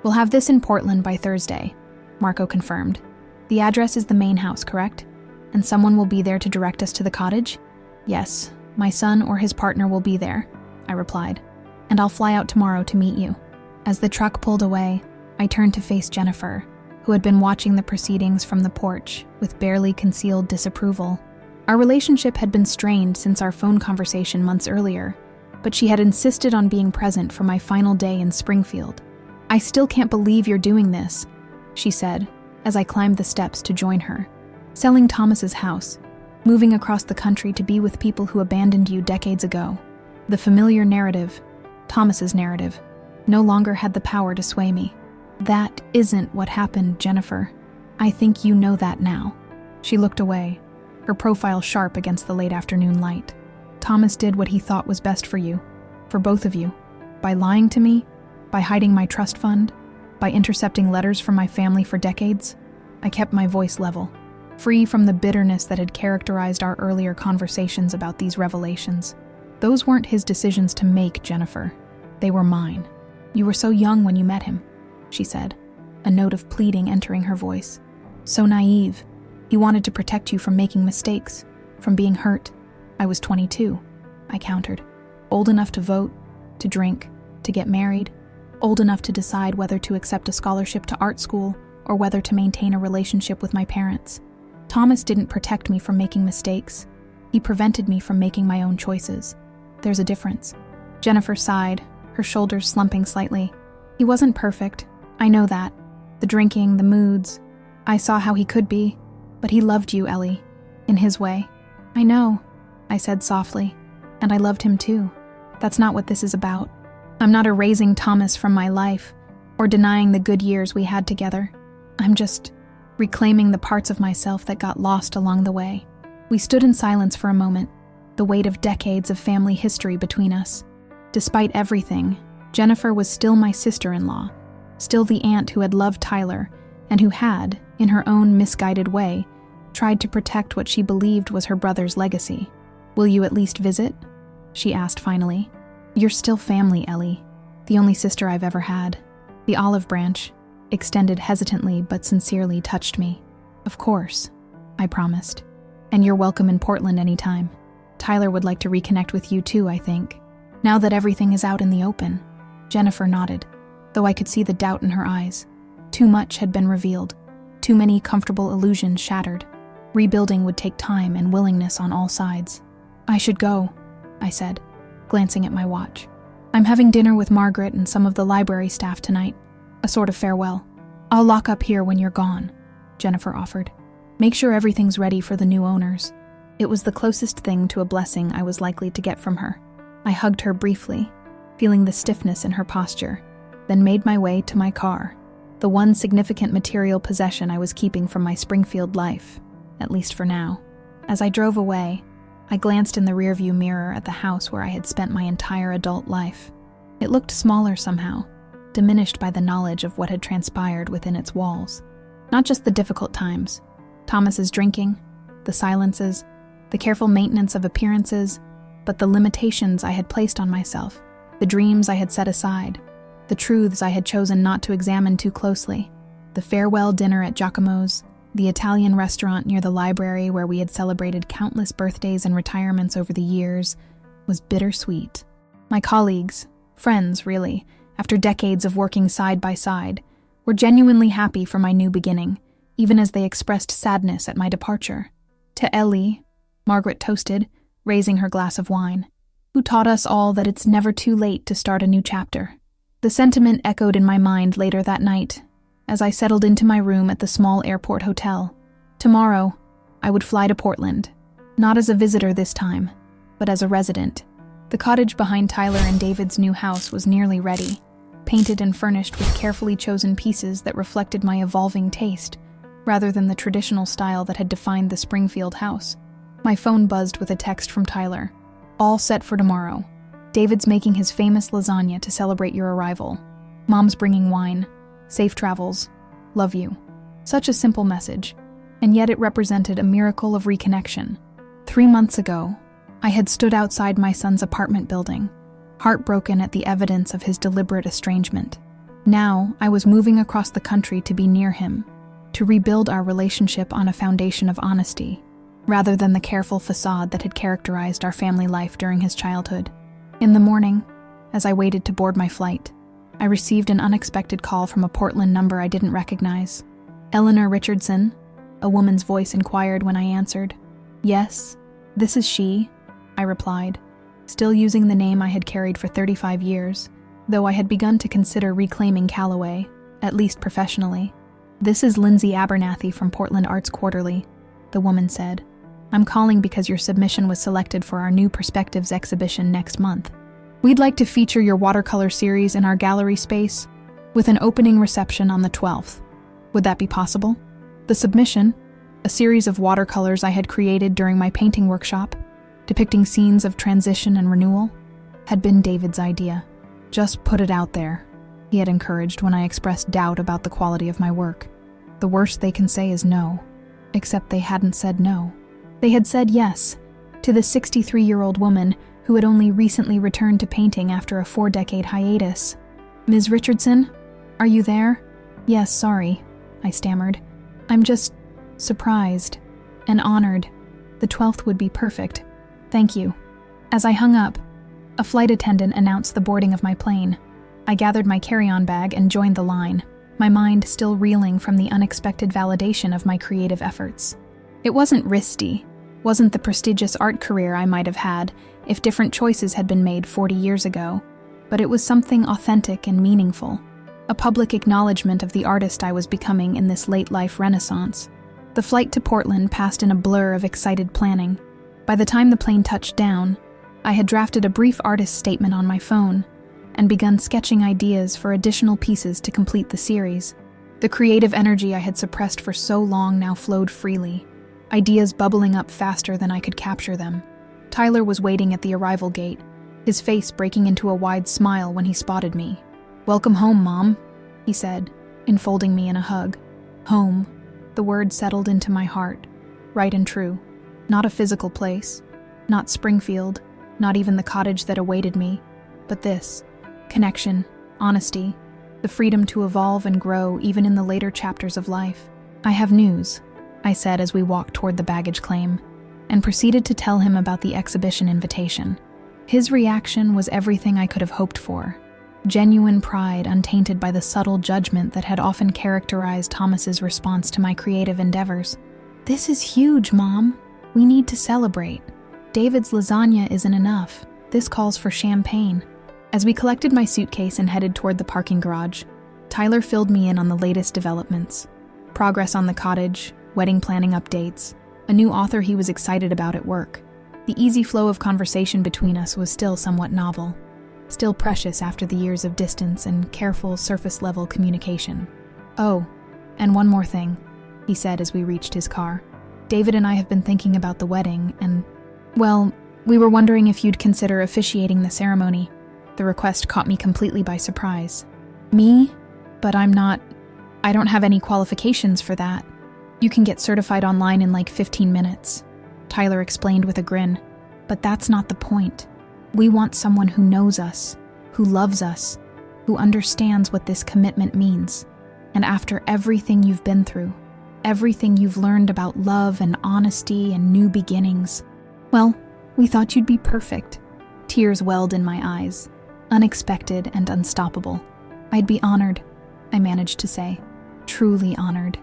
"We'll have this in Portland by Thursday," Marco confirmed. "The address is the main house, correct? And someone will be there to direct us to the cottage?" "Yes, my son or his partner will be there," I replied. "And I'll fly out tomorrow to meet you." As the truck pulled away, I turned to face Jennifer, who had been watching the proceedings from the porch with barely concealed disapproval. Our relationship had been strained since our phone conversation months earlier, but she had insisted on being present for my final day in Springfield. "I still can't believe you're doing this," she said, as I climbed the steps to join her. "Selling Thomas's house, moving across the country to be with people who abandoned you decades ago." The familiar narrative, Thomas's narrative, no longer had the power to sway me. "That isn't what happened, Jennifer. I think you know that now." She looked away, her profile sharp against the late afternoon light. "Thomas did what he thought was best for you, for both of you, by lying to me, by hiding my trust fund, by intercepting letters from my family for decades." I kept my voice level, free from the bitterness that had characterized our earlier conversations about these revelations. "Those weren't his decisions to make, Jennifer. They were mine. You were so young when you met him," she said, a note of pleading entering her voice. "So naive. He wanted to protect you from making mistakes, from being hurt." "I was 22, I countered. "Old enough to vote, to drink, to get married, old enough to decide whether to accept a scholarship to art school or whether to maintain a relationship with my parents." Thomas didn't protect me from making mistakes. He prevented me from making my own choices. There's a difference. Jennifer sighed, her shoulders slumping slightly. He wasn't perfect. I know that. The drinking, the moods. I saw how he could be. But he loved you, Ellie. In his way. I know, I said softly. And I loved him too. That's not what this is about. I'm not erasing Thomas from my life, or denying the good years we had together. I'm just reclaiming the parts of myself that got lost along the way. We stood in silence for a moment, the weight of decades of family history between us. Despite everything, Jennifer was still my sister-in-law, still the aunt who had loved Tyler, and who had, in her own misguided way, tried to protect what she believed was her brother's legacy. Will you at least visit? She asked finally. You're still family, Ellie. The only sister I've ever had. The olive branch, extended hesitantly but sincerely, touched me. Of course, I promised. And you're welcome in Portland anytime. Tyler would like to reconnect with you too, I think. Now that everything is out in the open. Jennifer nodded, though I could see the doubt in her eyes. Too much had been revealed. Too many comfortable illusions shattered. Rebuilding would take time and willingness on all sides. I should go, I said, glancing at my watch. I'm having dinner with Margaret and some of the library staff tonight. A sort of farewell. I'll lock up here when you're gone, Jennifer offered. Make sure everything's ready for the new owners. It was the closest thing to a blessing I was likely to get from her. I hugged her briefly, feeling the stiffness in her posture, then made my way to my car, the one significant material possession I was keeping from my Springfield life, at least for now. As I drove away, I glanced in the rearview mirror at the house where I had spent my entire adult life. It looked smaller somehow, diminished by the knowledge of what had transpired within its walls. Not just the difficult times, Thomas's drinking, the silences, the careful maintenance of appearances, but the limitations I had placed on myself, the dreams I had set aside, the truths I had chosen not to examine too closely, the farewell dinner at Giacomo's, the Italian restaurant near the library where we had celebrated countless birthdays and retirements over the years, was bittersweet. My colleagues, friends really, after decades of working side by side, were genuinely happy for my new beginning, even as they expressed sadness at my departure. To Ellie, Margaret toasted, raising her glass of wine, who taught us all that it's never too late to start a new chapter. The sentiment echoed in my mind later that night, as I settled into my room at the small airport hotel. Tomorrow, I would fly to Portland, not as a visitor this time, but as a resident. The cottage behind Tyler and David's new house was nearly ready, painted and furnished with carefully chosen pieces that reflected my evolving taste, rather than the traditional style that had defined the Springfield house. My phone buzzed with a text from Tyler. All set for tomorrow. David's making his famous lasagna to celebrate your arrival. Mom's bringing wine. Safe travels. Love you. Such a simple message, and yet it represented a miracle of reconnection. 3 months ago, I had stood outside my son's apartment building, heartbroken at the evidence of his deliberate estrangement. Now, I was moving across the country to be near him, to rebuild our relationship on a foundation of honesty, rather than the careful facade that had characterized our family life during his childhood. In the morning, as I waited to board my flight, I received an unexpected call from a Portland number I didn't recognize. Eleanor Richardson, a woman's voice inquired when I answered. Yes, this is she, I replied, still using the name I had carried for 35 years, though I had begun to consider reclaiming Callaway, at least professionally. This is Lindsay Abernathy from Portland Arts Quarterly, the woman said. I'm calling because your submission was selected for our new Perspectives exhibition next month. We'd like to feature your watercolor series in our gallery space, with an opening reception on the 12th. Would that be possible? The submission, a series of watercolors I had created during my painting workshop, depicting scenes of transition and renewal, had been David's idea. Just put it out there, he had encouraged when I expressed doubt about the quality of my work. The worst they can say is no, except they hadn't said no. They had said yes to the 63-year-old woman who had only recently returned to painting after a 4-decade hiatus. Ms. Richardson, are you there? Yes, sorry, I stammered. I'm just surprised and honored. The 12th would be perfect. Thank you. As I hung up, a flight attendant announced the boarding of my plane. I gathered my carry-on bag and joined the line, my mind still reeling from the unexpected validation of my creative efforts. It wasn't risky, wasn't the prestigious art career I might have had if different choices had been made 40 years ago, but it was something authentic and meaningful, a public acknowledgement of the artist I was becoming in this late-life renaissance. The flight to Portland passed in a blur of excited planning. By the time the plane touched down, I had drafted a brief artist statement on my phone and begun sketching ideas for additional pieces to complete the series. The creative energy I had suppressed for so long now flowed freely, ideas bubbling up faster than I could capture them. Tyler was waiting at the arrival gate, his face breaking into a wide smile when he spotted me. "Welcome home, Mom," he said, enfolding me in a hug. Home. The word settled into my heart, right and true. Not a physical place, not Springfield, not even the cottage that awaited me, but this: connection, honesty, the freedom to evolve and grow even in the later chapters of life. "I have news," I said as we walked toward the baggage claim, and proceeded to tell him about the exhibition invitation. His reaction was everything I could have hoped for. Genuine pride untainted by the subtle judgment that had often characterized Thomas's response to my creative endeavors. "This is huge, Mom. We need to celebrate. David's lasagna isn't enough. This calls for champagne." As we collected my suitcase and headed toward the parking garage, Tyler filled me in on the latest developments. Progress on the cottage, wedding planning updates, a new author he was excited about at work. The easy flow of conversation between us was still somewhat novel, still precious after the years of distance and careful surface-level communication. "Oh, and one more thing," he said as we reached his car. "David and I have been thinking about the wedding and, well, we were wondering if you'd consider officiating the ceremony." The request caught me completely by surprise. "Me? But I don't have any qualifications for that. You can get certified online in like 15 minutes, Tyler explained with a grin. "But that's not the point. We want someone who knows us, who loves us, who understands what this commitment means. And after everything you've been through, everything you've learned about love and honesty and new beginnings, well, we thought you'd be perfect." Tears welled in my eyes, unexpected and unstoppable. "I'd be honored," I managed to say. "Truly honored."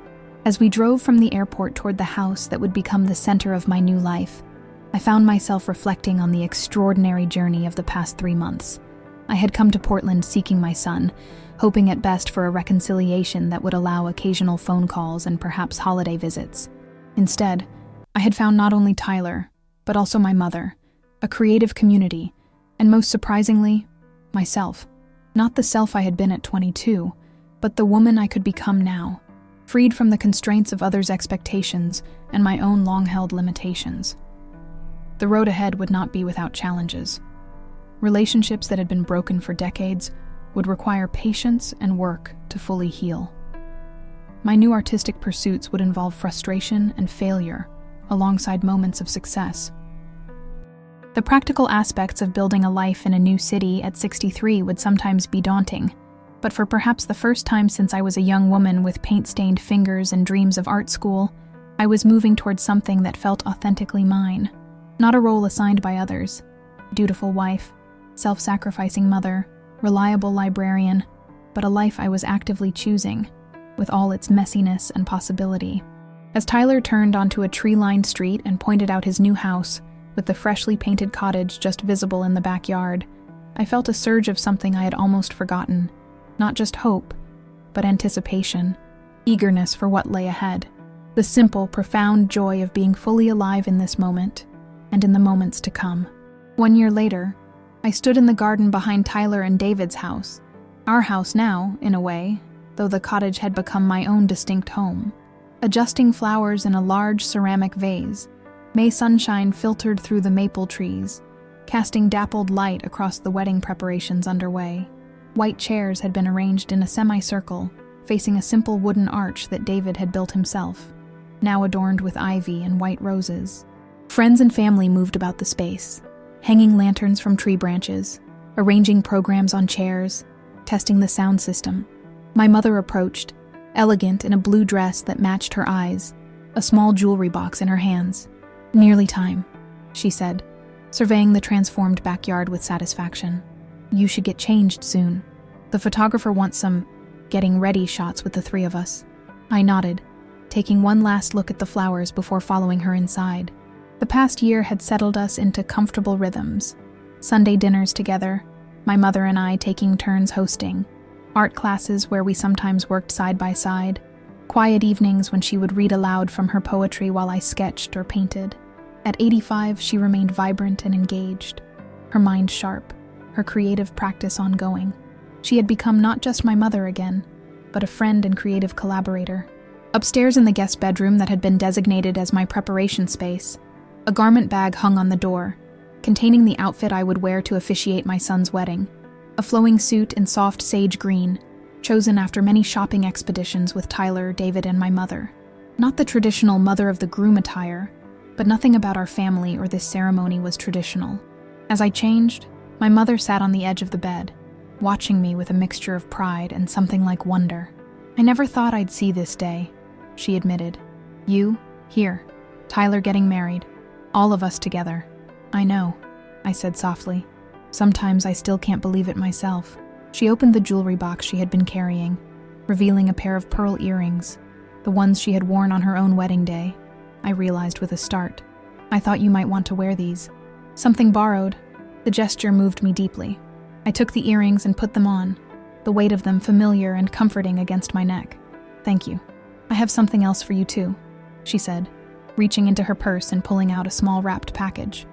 As we drove from the airport toward the house that would become the center of my new life, I found myself reflecting on the extraordinary journey of the past 3 months. I had come to Portland seeking my son, hoping at best for a reconciliation that would allow occasional phone calls and perhaps holiday visits. Instead, I had found not only Tyler, but also my mother, a creative community, and most surprisingly, myself. Not the self I had been at 22, but the woman I could become now, freed from the constraints of others' expectations and my own long-held limitations. The road ahead would not be without challenges. Relationships that had been broken for decades would require patience and work to fully heal. My new artistic pursuits would involve frustration and failure, alongside moments of success. The practical aspects of building a life in a new city at 63 would sometimes be daunting, but for perhaps the first time since I was a young woman with paint-stained fingers and dreams of art school, I was moving towards something that felt authentically mine. Not a role assigned by others. Dutiful wife, self-sacrificing mother, reliable librarian, but a life I was actively choosing, with all its messiness and possibility. As Tyler turned onto a tree-lined street and pointed out his new house, with the freshly painted cottage just visible in the backyard, I felt a surge of something I had almost forgotten. Not just hope, but anticipation, eagerness for what lay ahead. The simple, profound joy of being fully alive in this moment, and in the moments to come. 1 year later, I stood in the garden behind Tyler and David's house. Our house now, in a way, though the cottage had become my own distinct home. Adjusting flowers in a large ceramic vase, May sunshine filtered through the maple trees, casting dappled light across the wedding preparations underway. White chairs had been arranged in a semicircle, facing a simple wooden arch that David had built himself, now adorned with ivy and white roses. Friends and family moved about the space, hanging lanterns from tree branches, arranging programs on chairs, testing the sound system. My mother approached, elegant in a blue dress that matched her eyes, a small jewelry box in her hands. "Nearly time," she said, surveying the transformed backyard with satisfaction. "You should get changed soon. The photographer wants some getting ready shots with the 3 of us." I nodded, taking one last look at the flowers before following her inside. The past year had settled us into comfortable rhythms. Sunday dinners together, my mother and I taking turns hosting, art classes where we sometimes worked side by side, quiet evenings when she would read aloud from her poetry while I sketched or painted. At 85, she remained vibrant and engaged, her mind sharp, her creative practice ongoing. She had become not just my mother again, but a friend and creative collaborator. Upstairs in the guest bedroom that had been designated as my preparation space, a garment bag hung on the door, containing the outfit I would wear to officiate my son's wedding, a flowing suit in soft sage green, chosen after many shopping expeditions with Tyler, David, and my mother. Not the traditional mother of the groom attire, but nothing about our family or this ceremony was traditional. As I changed, my mother sat on the edge of the bed, watching me with a mixture of pride and something like wonder. "I never thought I'd see this day," she admitted. "You, here, Tyler getting married, all of us together." "I know," I said softly. "Sometimes I still can't believe it myself." She opened the jewelry box she had been carrying, revealing a pair of pearl earrings, the ones she had worn on her own wedding day. I realized with a start. "I thought you might want to wear these." "Something borrowed." The gesture moved me deeply. I took the earrings and put them on, the weight of them familiar and comforting against my neck. "Thank you. I have something else for you too," she said, reaching into her purse and pulling out a small wrapped package.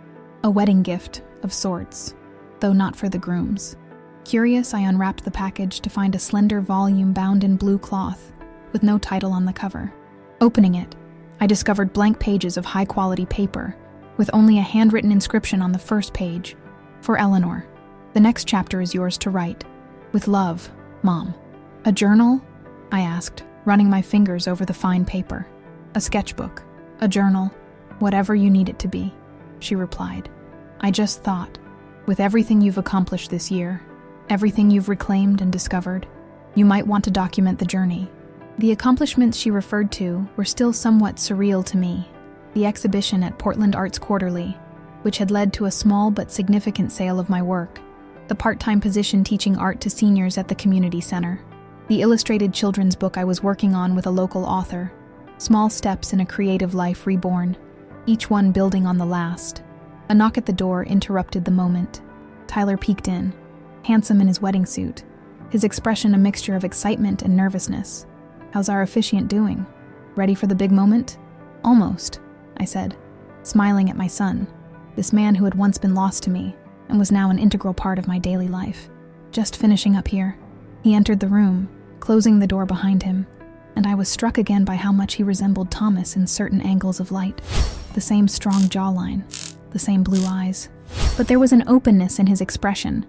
A wedding gift, of sorts, though not for the grooms. Curious, I unwrapped the package to find a slender volume bound in blue cloth, with no title on the cover. Opening it, I discovered blank pages of high-quality paper, with only a handwritten inscription on the first page. "For Eleanor. The next chapter is yours to write. With love, Mom." "A journal?" I asked, running my fingers over the fine paper. "A sketchbook, a journal, whatever you need it to be," she replied. "I just thought, with everything you've accomplished this year, everything you've reclaimed and discovered, you might want to document the journey." The accomplishments she referred to were still somewhat surreal to me. The exhibition at Portland Arts Quarterly, which had led to a small but significant sale of my work, the part-time position teaching art to seniors at the community center, the illustrated children's book I was working on with a local author, small steps in a creative life reborn, each one building on the last. A knock at the door interrupted the moment. Tyler peeked in, handsome in his wedding suit, his expression a mixture of excitement and nervousness. "How's our officiant doing? Ready for the big moment?" "Almost," I said, smiling at my son, this man who had once been lost to me and was now an integral part of my daily life. "Just finishing up here." He entered the room, closing the door behind him, and I was struck again by how much he resembled Thomas in certain angles of light. The same strong jawline, the same blue eyes. But there was an openness in his expression,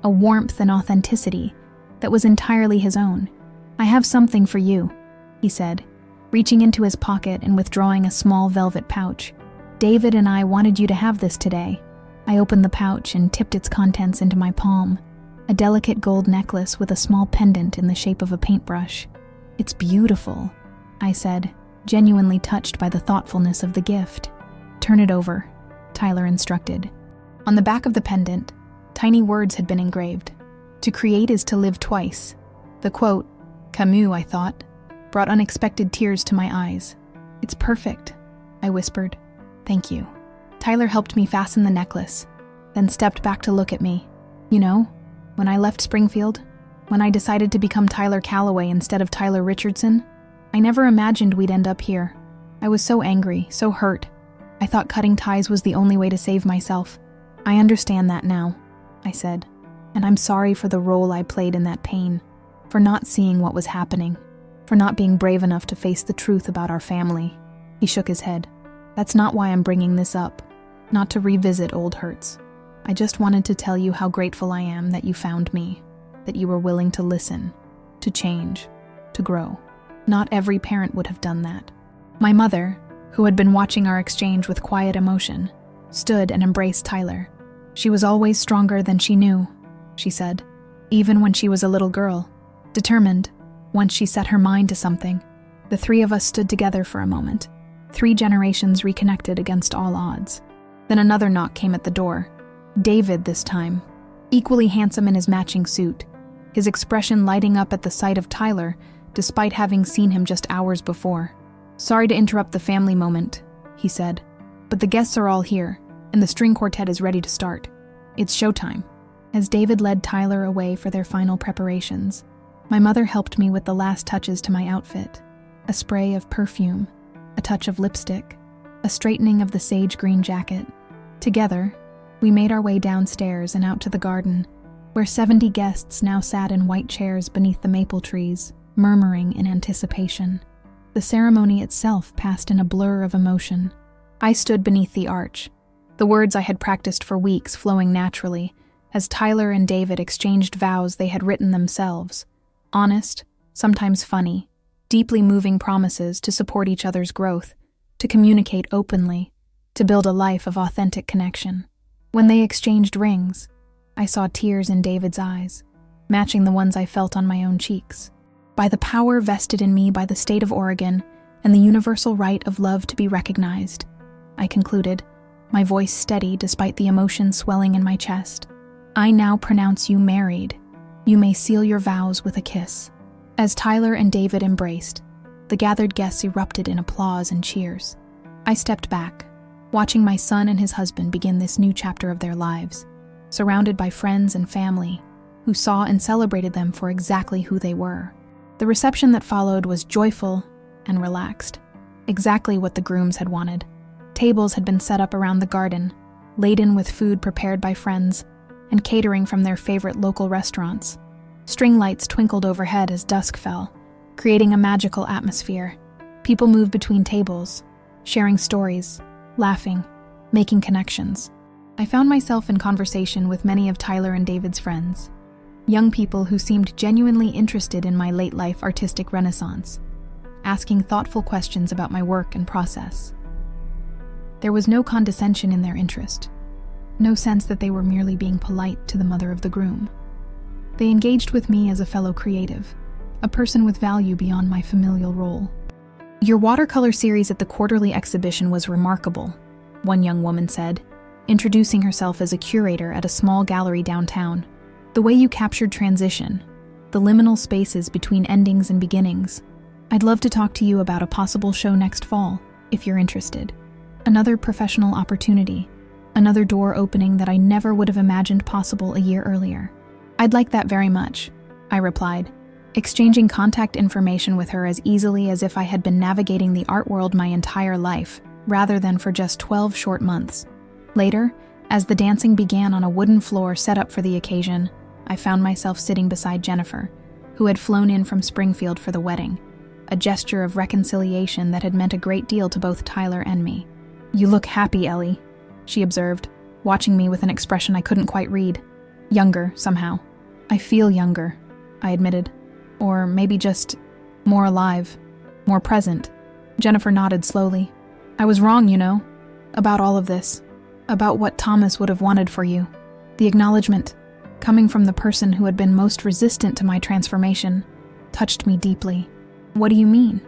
a warmth and authenticity that was entirely his own. "I have something for you," he said, reaching into his pocket and withdrawing a small velvet pouch. "David and I wanted you to have this today." I opened the pouch and tipped its contents into my palm, a delicate gold necklace with a small pendant in the shape of a paintbrush. "It's beautiful," I said, genuinely touched by the thoughtfulness of the gift. "Turn it over," Tyler instructed. On the back of the pendant, tiny words had been engraved. "To create is to live twice." The quote, Camus, I thought, brought unexpected tears to my eyes. "It's perfect," I whispered. "Thank you." Tyler helped me fasten the necklace, then stepped back to look at me. "You know, when I left Springfield, when I decided to become Tyler Calloway instead of Tyler Richardson, I never imagined we'd end up here. I was so angry, so hurt. I thought cutting ties was the only way to save myself. I understand that now," I said, "and I'm sorry for the role I played in that pain, for not seeing what was happening, for not being brave enough to face the truth about our family." He shook his head. "That's not why I'm bringing this up, not to revisit old hurts. I just wanted to tell you how grateful I am that you found me, that you were willing to listen, to change, to grow. Not every parent would have done that." My mother, who had been watching our exchange with quiet emotion, stood and embraced Tyler. "She was always stronger than she knew," she said, "even when she was a little girl. Determined, once she set her mind to something." The three of us stood together for a moment, 3 generations reconnected against all odds. Then another knock came at the door. David this time, equally handsome in his matching suit, his expression lighting up at the sight of Tyler, despite having seen him just hours before. "Sorry to interrupt the family moment," he said, "but the guests are all here, and the string quartet is ready to start. It's showtime." As David led Tyler away for their final preparations, my mother helped me with the last touches to my outfit: a spray of perfume, a touch of lipstick, a straightening of the sage green jacket. Together, we made our way downstairs and out to the garden, where 70 guests now sat in white chairs beneath the maple trees, murmuring in anticipation. The ceremony itself passed in a blur of emotion. I stood beneath the arch, the words I had practiced for weeks flowing naturally, as Tyler and David exchanged vows they had written themselves. Honest, sometimes funny, deeply moving promises to support each other's growth, to communicate openly, to build a life of authentic connection. When they exchanged rings, I saw tears in David's eyes, matching the ones I felt on my own cheeks. By the power vested in me by the state of Oregon and the universal right of love to be recognized, I concluded, my voice steady despite the emotion swelling in my chest, I now pronounce you married. You may seal your vows with a kiss. As Tyler and David embraced, the gathered guests erupted in applause and cheers. I stepped back, watching my son and his husband begin this new chapter of their lives, surrounded by friends and family who saw and celebrated them for exactly who they were. The reception that followed was joyful and relaxed, exactly what the grooms had wanted. Tables had been set up around the garden, laden with food prepared by friends and catering from their favorite local restaurants. String lights twinkled overhead as dusk fell, creating a magical atmosphere. People moved between tables, sharing stories, laughing, making connections. I found myself in conversation with many of Tyler and David's friends, young people who seemed genuinely interested in my late-life artistic renaissance, asking thoughtful questions about my work and process. There was no condescension in their interest, no sense that they were merely being polite to the mother of the groom. They engaged with me as a fellow creative, a person with value beyond my familial role. "Your watercolor series at the quarterly exhibition was remarkable," one young woman said, introducing herself as a curator at a small gallery downtown. "The way you captured transition, the liminal spaces between endings and beginnings. I'd love to talk to you about a possible show next fall, if you're interested." Another professional opportunity, another door opening that I never would have imagined possible a year earlier. "I'd like that very much," I replied, exchanging contact information with her as easily as if I had been navigating the art world my entire life, rather than for just 12 short months. Later, as the dancing began on a wooden floor set up for the occasion, I found myself sitting beside Jennifer, who had flown in from Springfield for the wedding, a gesture of reconciliation that had meant a great deal to both Tyler and me. "You look happy, Ellie," she observed, watching me with an expression I couldn't quite read. "Younger, somehow." "I feel younger," I admitted. "Or maybe just more alive, more present." Jennifer nodded slowly. "I was wrong, you know, about all of this, about what Thomas would have wanted for you. The acknowledgement, coming from the person who had been most resistant to my transformation, touched me deeply." "What do you mean?"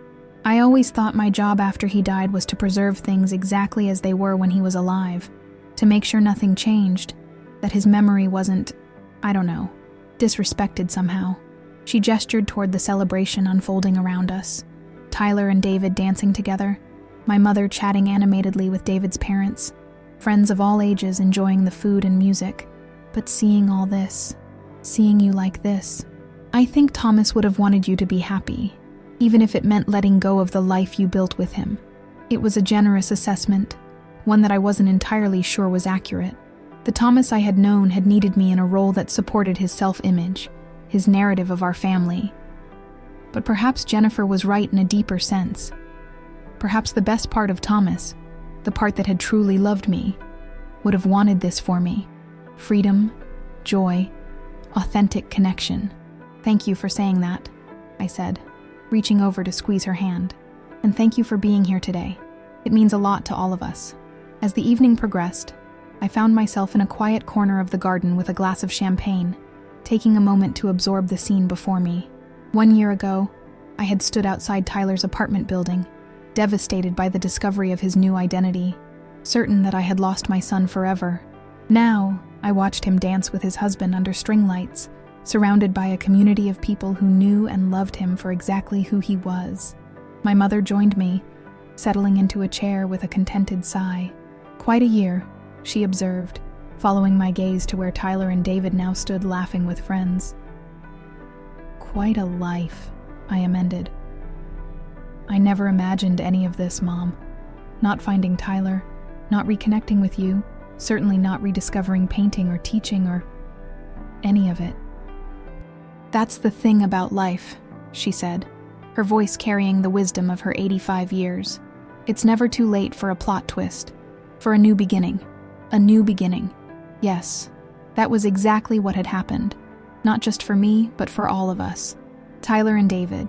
"I always thought my job after he died was to preserve things exactly as they were when he was alive, to make sure nothing changed, that his memory wasn't, I don't know, disrespected somehow." She gestured toward the celebration unfolding around us, Tyler and David dancing together, my mother chatting animatedly with David's parents, friends of all ages enjoying the food and music. "But seeing all this, seeing you like this, I think Thomas would have wanted you to be happy, even if it meant letting go of the life you built with him." It was a generous assessment, one that I wasn't entirely sure was accurate. The Thomas I had known had needed me in a role that supported his self-image, his narrative of our family. But perhaps Jennifer was right in a deeper sense. Perhaps the best part of Thomas, the part that had truly loved me, would have wanted this for me. Freedom, joy, authentic connection. "Thank you for saying that," I said, reaching over to squeeze her hand. "And thank you for being here today. It means a lot to all of us." As the evening progressed, I found myself in a quiet corner of the garden with a glass of champagne, taking a moment to absorb the scene before me. 1 year ago, I had stood outside Tyler's apartment building, devastated by the discovery of his new identity, certain that I had lost my son forever. Now, I watched him dance with his husband under string lights, surrounded by a community of people who knew and loved him for exactly who he was. My mother joined me, settling into a chair with a contented sigh. "Quite a year," she observed, following my gaze to where Tyler and David now stood laughing with friends. "Quite a life," I amended. "I never imagined any of this, Mom. Not finding Tyler, not reconnecting with you, certainly not rediscovering painting or teaching or any of it." "That's the thing about life," she said, her voice carrying the wisdom of her 85 years. "It's never too late for a plot twist, for a new beginning. A new beginning." Yes, that was exactly what had happened, not just for me, but for all of us. Tyler and David,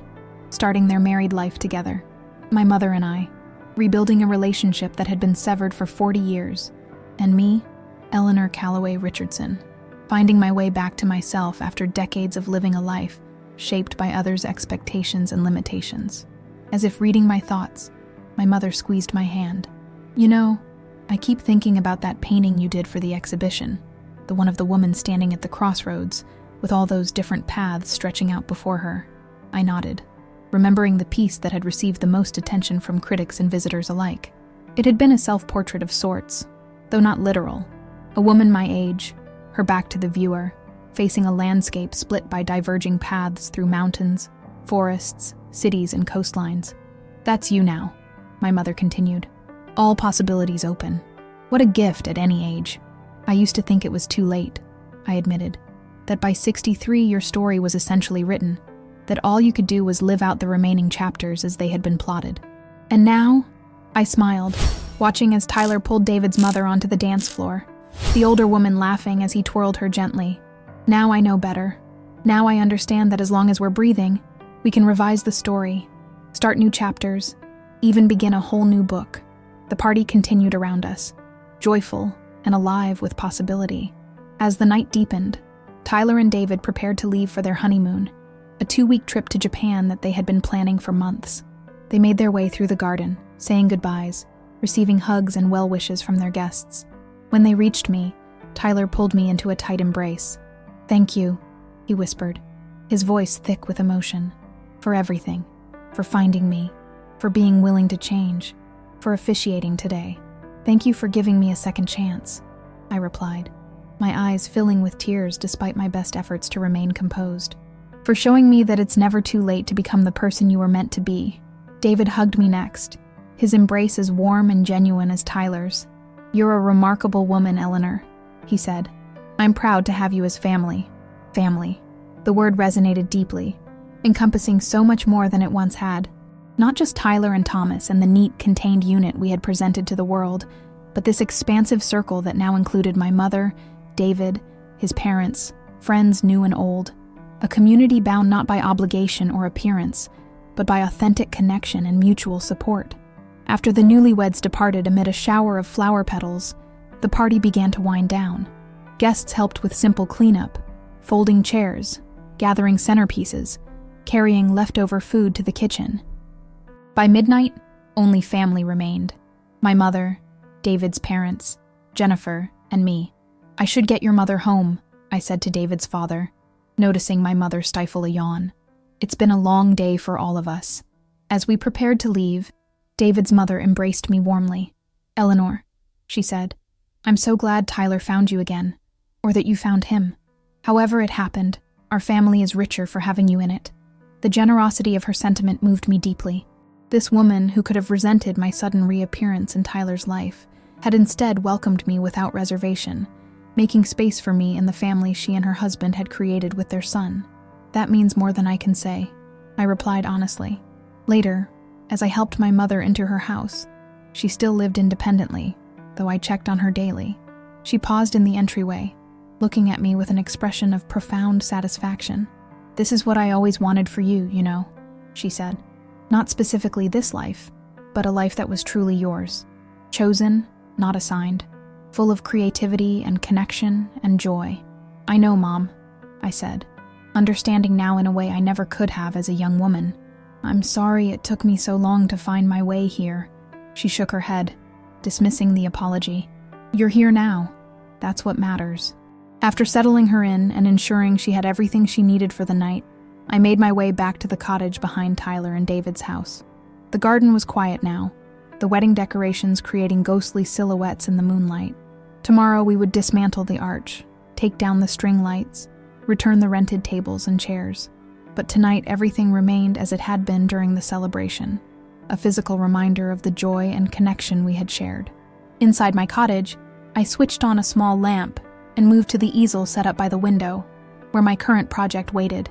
starting their married life together. My mother and I, rebuilding a relationship that had been severed for 40 years. And me, Eleanor Calloway Richardson, finding my way back to myself after decades of living a life shaped by others' expectations and limitations. As if reading my thoughts, my mother squeezed my hand. "You know, I keep thinking about that painting you did for the exhibition, the one of the woman standing at the crossroads, with all those different paths stretching out before her." I nodded, remembering the piece that had received the most attention from critics and visitors alike. It had been a self-portrait of sorts, though not literal. A woman my age, her back to the viewer, facing a landscape split by diverging paths through mountains, forests, cities, and coastlines. "That's you now," my mother continued. "All possibilities open. What a gift at any age." "I used to think it was too late," I admitted. "That by 63 your story was essentially written, that all you could do was live out the remaining chapters as they had been plotted." "And now?" I smiled, watching as Tyler pulled David's mother onto the dance floor, the older woman laughing as he twirled her gently. "Now I know better. Now I understand that as long as we're breathing, we can revise the story, start new chapters, even begin a whole new book." The party continued around us, joyful and alive with possibility. As the night deepened, Tyler and David prepared to leave for their honeymoon, a 2-week trip to Japan that they had been planning for months. They made their way through the garden, saying goodbyes, receiving hugs and well wishes from their guests. When they reached me, Tyler pulled me into a tight embrace. "Thank you," he whispered, his voice thick with emotion. "For everything, for finding me, for being willing to change, for officiating today. Thank you for giving me a second chance," I replied, my eyes filling with tears despite my best efforts to remain composed. "For showing me that it's never too late to become the person you were meant to be." David hugged me next, his embrace as warm and genuine as Tyler's. "You're a remarkable woman, Eleanor," he said. "I'm proud to have you as family." Family. The word resonated deeply, encompassing so much more than it once had. Not just Tyler and Thomas and the neat, contained unit we had presented to the world, but this expansive circle that now included my mother, David, his parents, friends new and old. A community bound not by obligation or appearance, but by authentic connection and mutual support. After the newlyweds departed amid a shower of flower petals, the party began to wind down. Guests helped with simple cleanup, folding chairs, gathering centerpieces, carrying leftover food to the kitchen. By midnight, only family remained. My mother, David's parents, Jennifer, and me. "I should get your mother home," I said to David's father, noticing my mother stifle a yawn. "It's been a long day for all of us." As we prepared to leave, David's mother embraced me warmly. "Eleanor," she said, "I'm so glad Tyler found you again, or that you found him. However it happened, our family is richer for having you in it." The generosity of her sentiment moved me deeply. This woman, who could have resented my sudden reappearance in Tyler's life, had instead welcomed me without reservation, making space for me in the family she and her husband had created with their son. "That means more than I can say," I replied honestly. Later, as I helped my mother into her house, she still lived independently, though I checked on her daily. She paused in the entryway, looking at me with an expression of profound satisfaction. "This is what I always wanted for you, you know," she said. "Not specifically this life, but a life that was truly yours. Chosen, not assigned. Full of creativity and connection and joy." "I know, Mom," I said, understanding now in a way I never could have as a young woman. "I'm sorry it took me so long to find my way here." She shook her head, dismissing the apology. "You're here now. That's what matters." After settling her in and ensuring she had everything she needed for the night, I made my way back to the cottage behind Tyler and David's house. The garden was quiet now, the wedding decorations creating ghostly silhouettes in the moonlight. Tomorrow we would dismantle the arch, take down the string lights, return the rented tables and chairs. But tonight everything remained as it had been during the celebration, a physical reminder of the joy and connection we had shared. Inside my cottage, I switched on a small lamp and moved to the easel set up by the window, where my current project waited.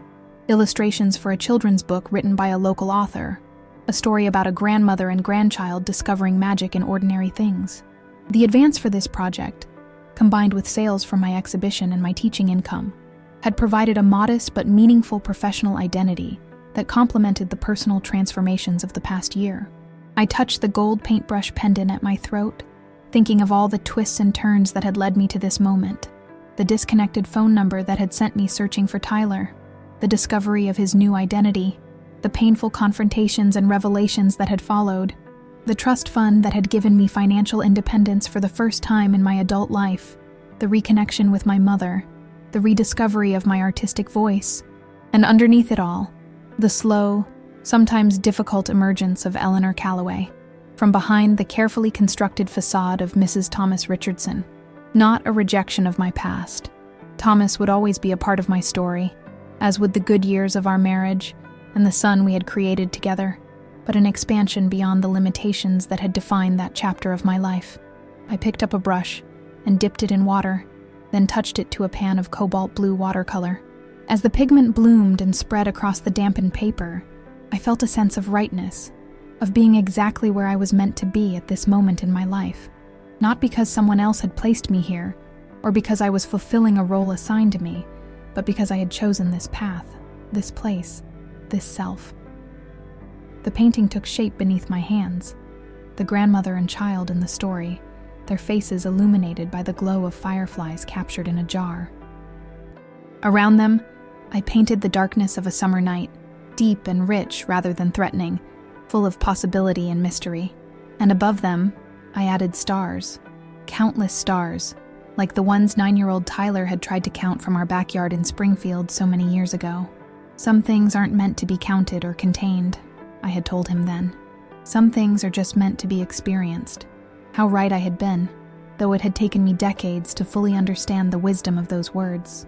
Illustrations for a children's book written by a local author, a story about a grandmother and grandchild discovering magic in ordinary things. The advance for this project, combined with sales from my exhibition and my teaching income, had provided a modest but meaningful professional identity that complemented the personal transformations of the past year. I touched the gold paintbrush pendant at my throat, thinking of all the twists and turns that had led me to this moment. The disconnected phone number that had sent me searching for Tyler, the discovery of his new identity, the painful confrontations and revelations that had followed, the trust fund that had given me financial independence for the first time in my adult life, the reconnection with my mother, the rediscovery of my artistic voice, and underneath it all, the slow, sometimes difficult emergence of Eleanor Calloway, from behind the carefully constructed facade of Mrs. Thomas Richardson. Not a rejection of my past. Thomas would always be a part of my story, as would the good years of our marriage and the son we had created together, but an expansion beyond the limitations that had defined that chapter of my life. I picked up a brush and dipped it in water, then touched it to a pan of cobalt blue watercolor. As the pigment bloomed and spread across the dampened paper, I felt a sense of rightness, of being exactly where I was meant to be at this moment in my life. Not because someone else had placed me here, or because I was fulfilling a role assigned to me, but because I had chosen this path, this place, this self. The painting took shape beneath my hands. The grandmother and child in the story, their faces illuminated by the glow of fireflies captured in a jar. Around them, I painted the darkness of a summer night, deep and rich rather than threatening, full of possibility and mystery. And above them, I added stars, countless stars, like the ones 9-year-old Tyler had tried to count from our backyard in Springfield so many years ago. Some things aren't meant to be counted or contained, I had told him then. Some things are just meant to be experienced. How right I had been, though it had taken me decades to fully understand the wisdom of those words.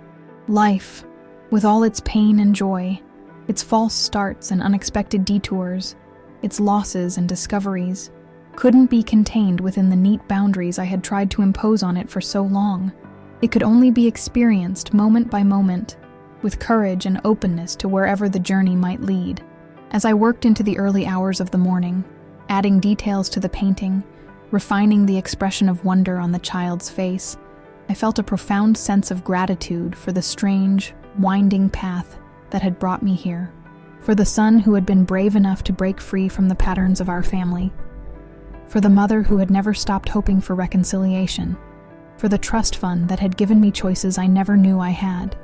Life, with all its pain and joy, its false starts and unexpected detours, its losses and discoveries, couldn't be contained within the neat boundaries I had tried to impose on it for so long. It could only be experienced moment by moment, with courage and openness to wherever the journey might lead. As I worked into the early hours of the morning, adding details to the painting, refining the expression of wonder on the child's face, I felt a profound sense of gratitude for the strange, winding path that had brought me here, for the son who had been brave enough to break free from the patterns of our family, for the mother who had never stopped hoping for reconciliation, for the trust fund that had given me choices I never knew I had,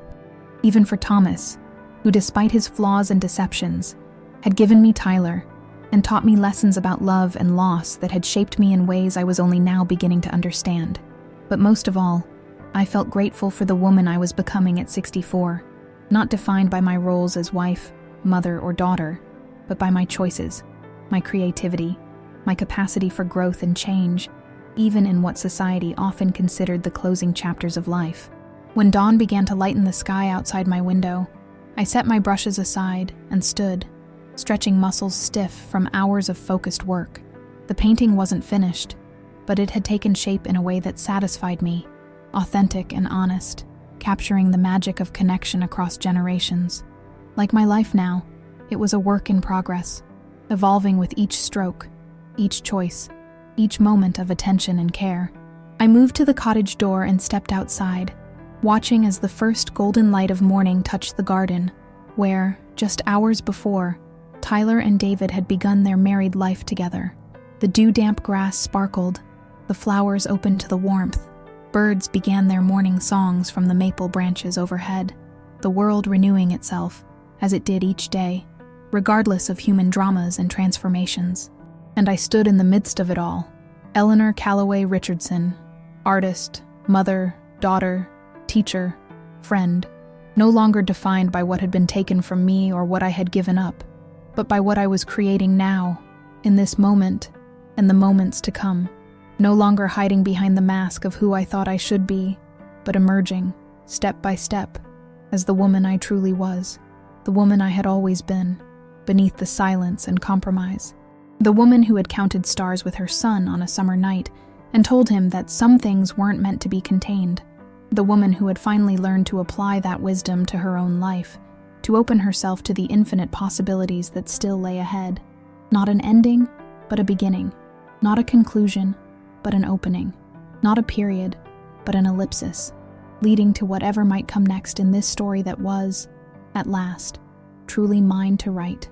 even for Thomas, who despite his flaws and deceptions, had given me Tyler and taught me lessons about love and loss that had shaped me in ways I was only now beginning to understand. But most of all, I felt grateful for the woman I was becoming at 64, not defined by my roles as wife, mother, or daughter, but by my choices, my creativity, my capacity for growth and change, even in what society often considered the closing chapters of life. When dawn began to lighten the sky outside my window, I set my brushes aside and stood, stretching muscles stiff from hours of focused work. The painting wasn't finished, but it had taken shape in a way that satisfied me, authentic and honest, capturing the magic of connection across generations. Like my life now, it was a work in progress, evolving with each stroke, each choice, each moment of attention and care. I moved to the cottage door and stepped outside, watching as the first golden light of morning touched the garden, where, just hours before, Tyler and David had begun their married life together. The dew-damp grass sparkled, the flowers opened to the warmth, birds began their morning songs from the maple branches overhead, the world renewing itself, as it did each day, regardless of human dramas and transformations. And I stood in the midst of it all, Eleanor Calloway Richardson, artist, mother, daughter, teacher, friend, no longer defined by what had been taken from me or what I had given up, but by what I was creating now, in this moment, and the moments to come, no longer hiding behind the mask of who I thought I should be, but emerging, step by step, as the woman I truly was, the woman I had always been, beneath the silence and compromise. The woman who had counted stars with her son on a summer night and told him that some things weren't meant to be contained. The woman who had finally learned to apply that wisdom to her own life, to open herself to the infinite possibilities that still lay ahead. Not an ending, but a beginning. Not a conclusion, but an opening. Not a period, but an ellipsis, leading to whatever might come next in this story that was, at last, truly mine to write.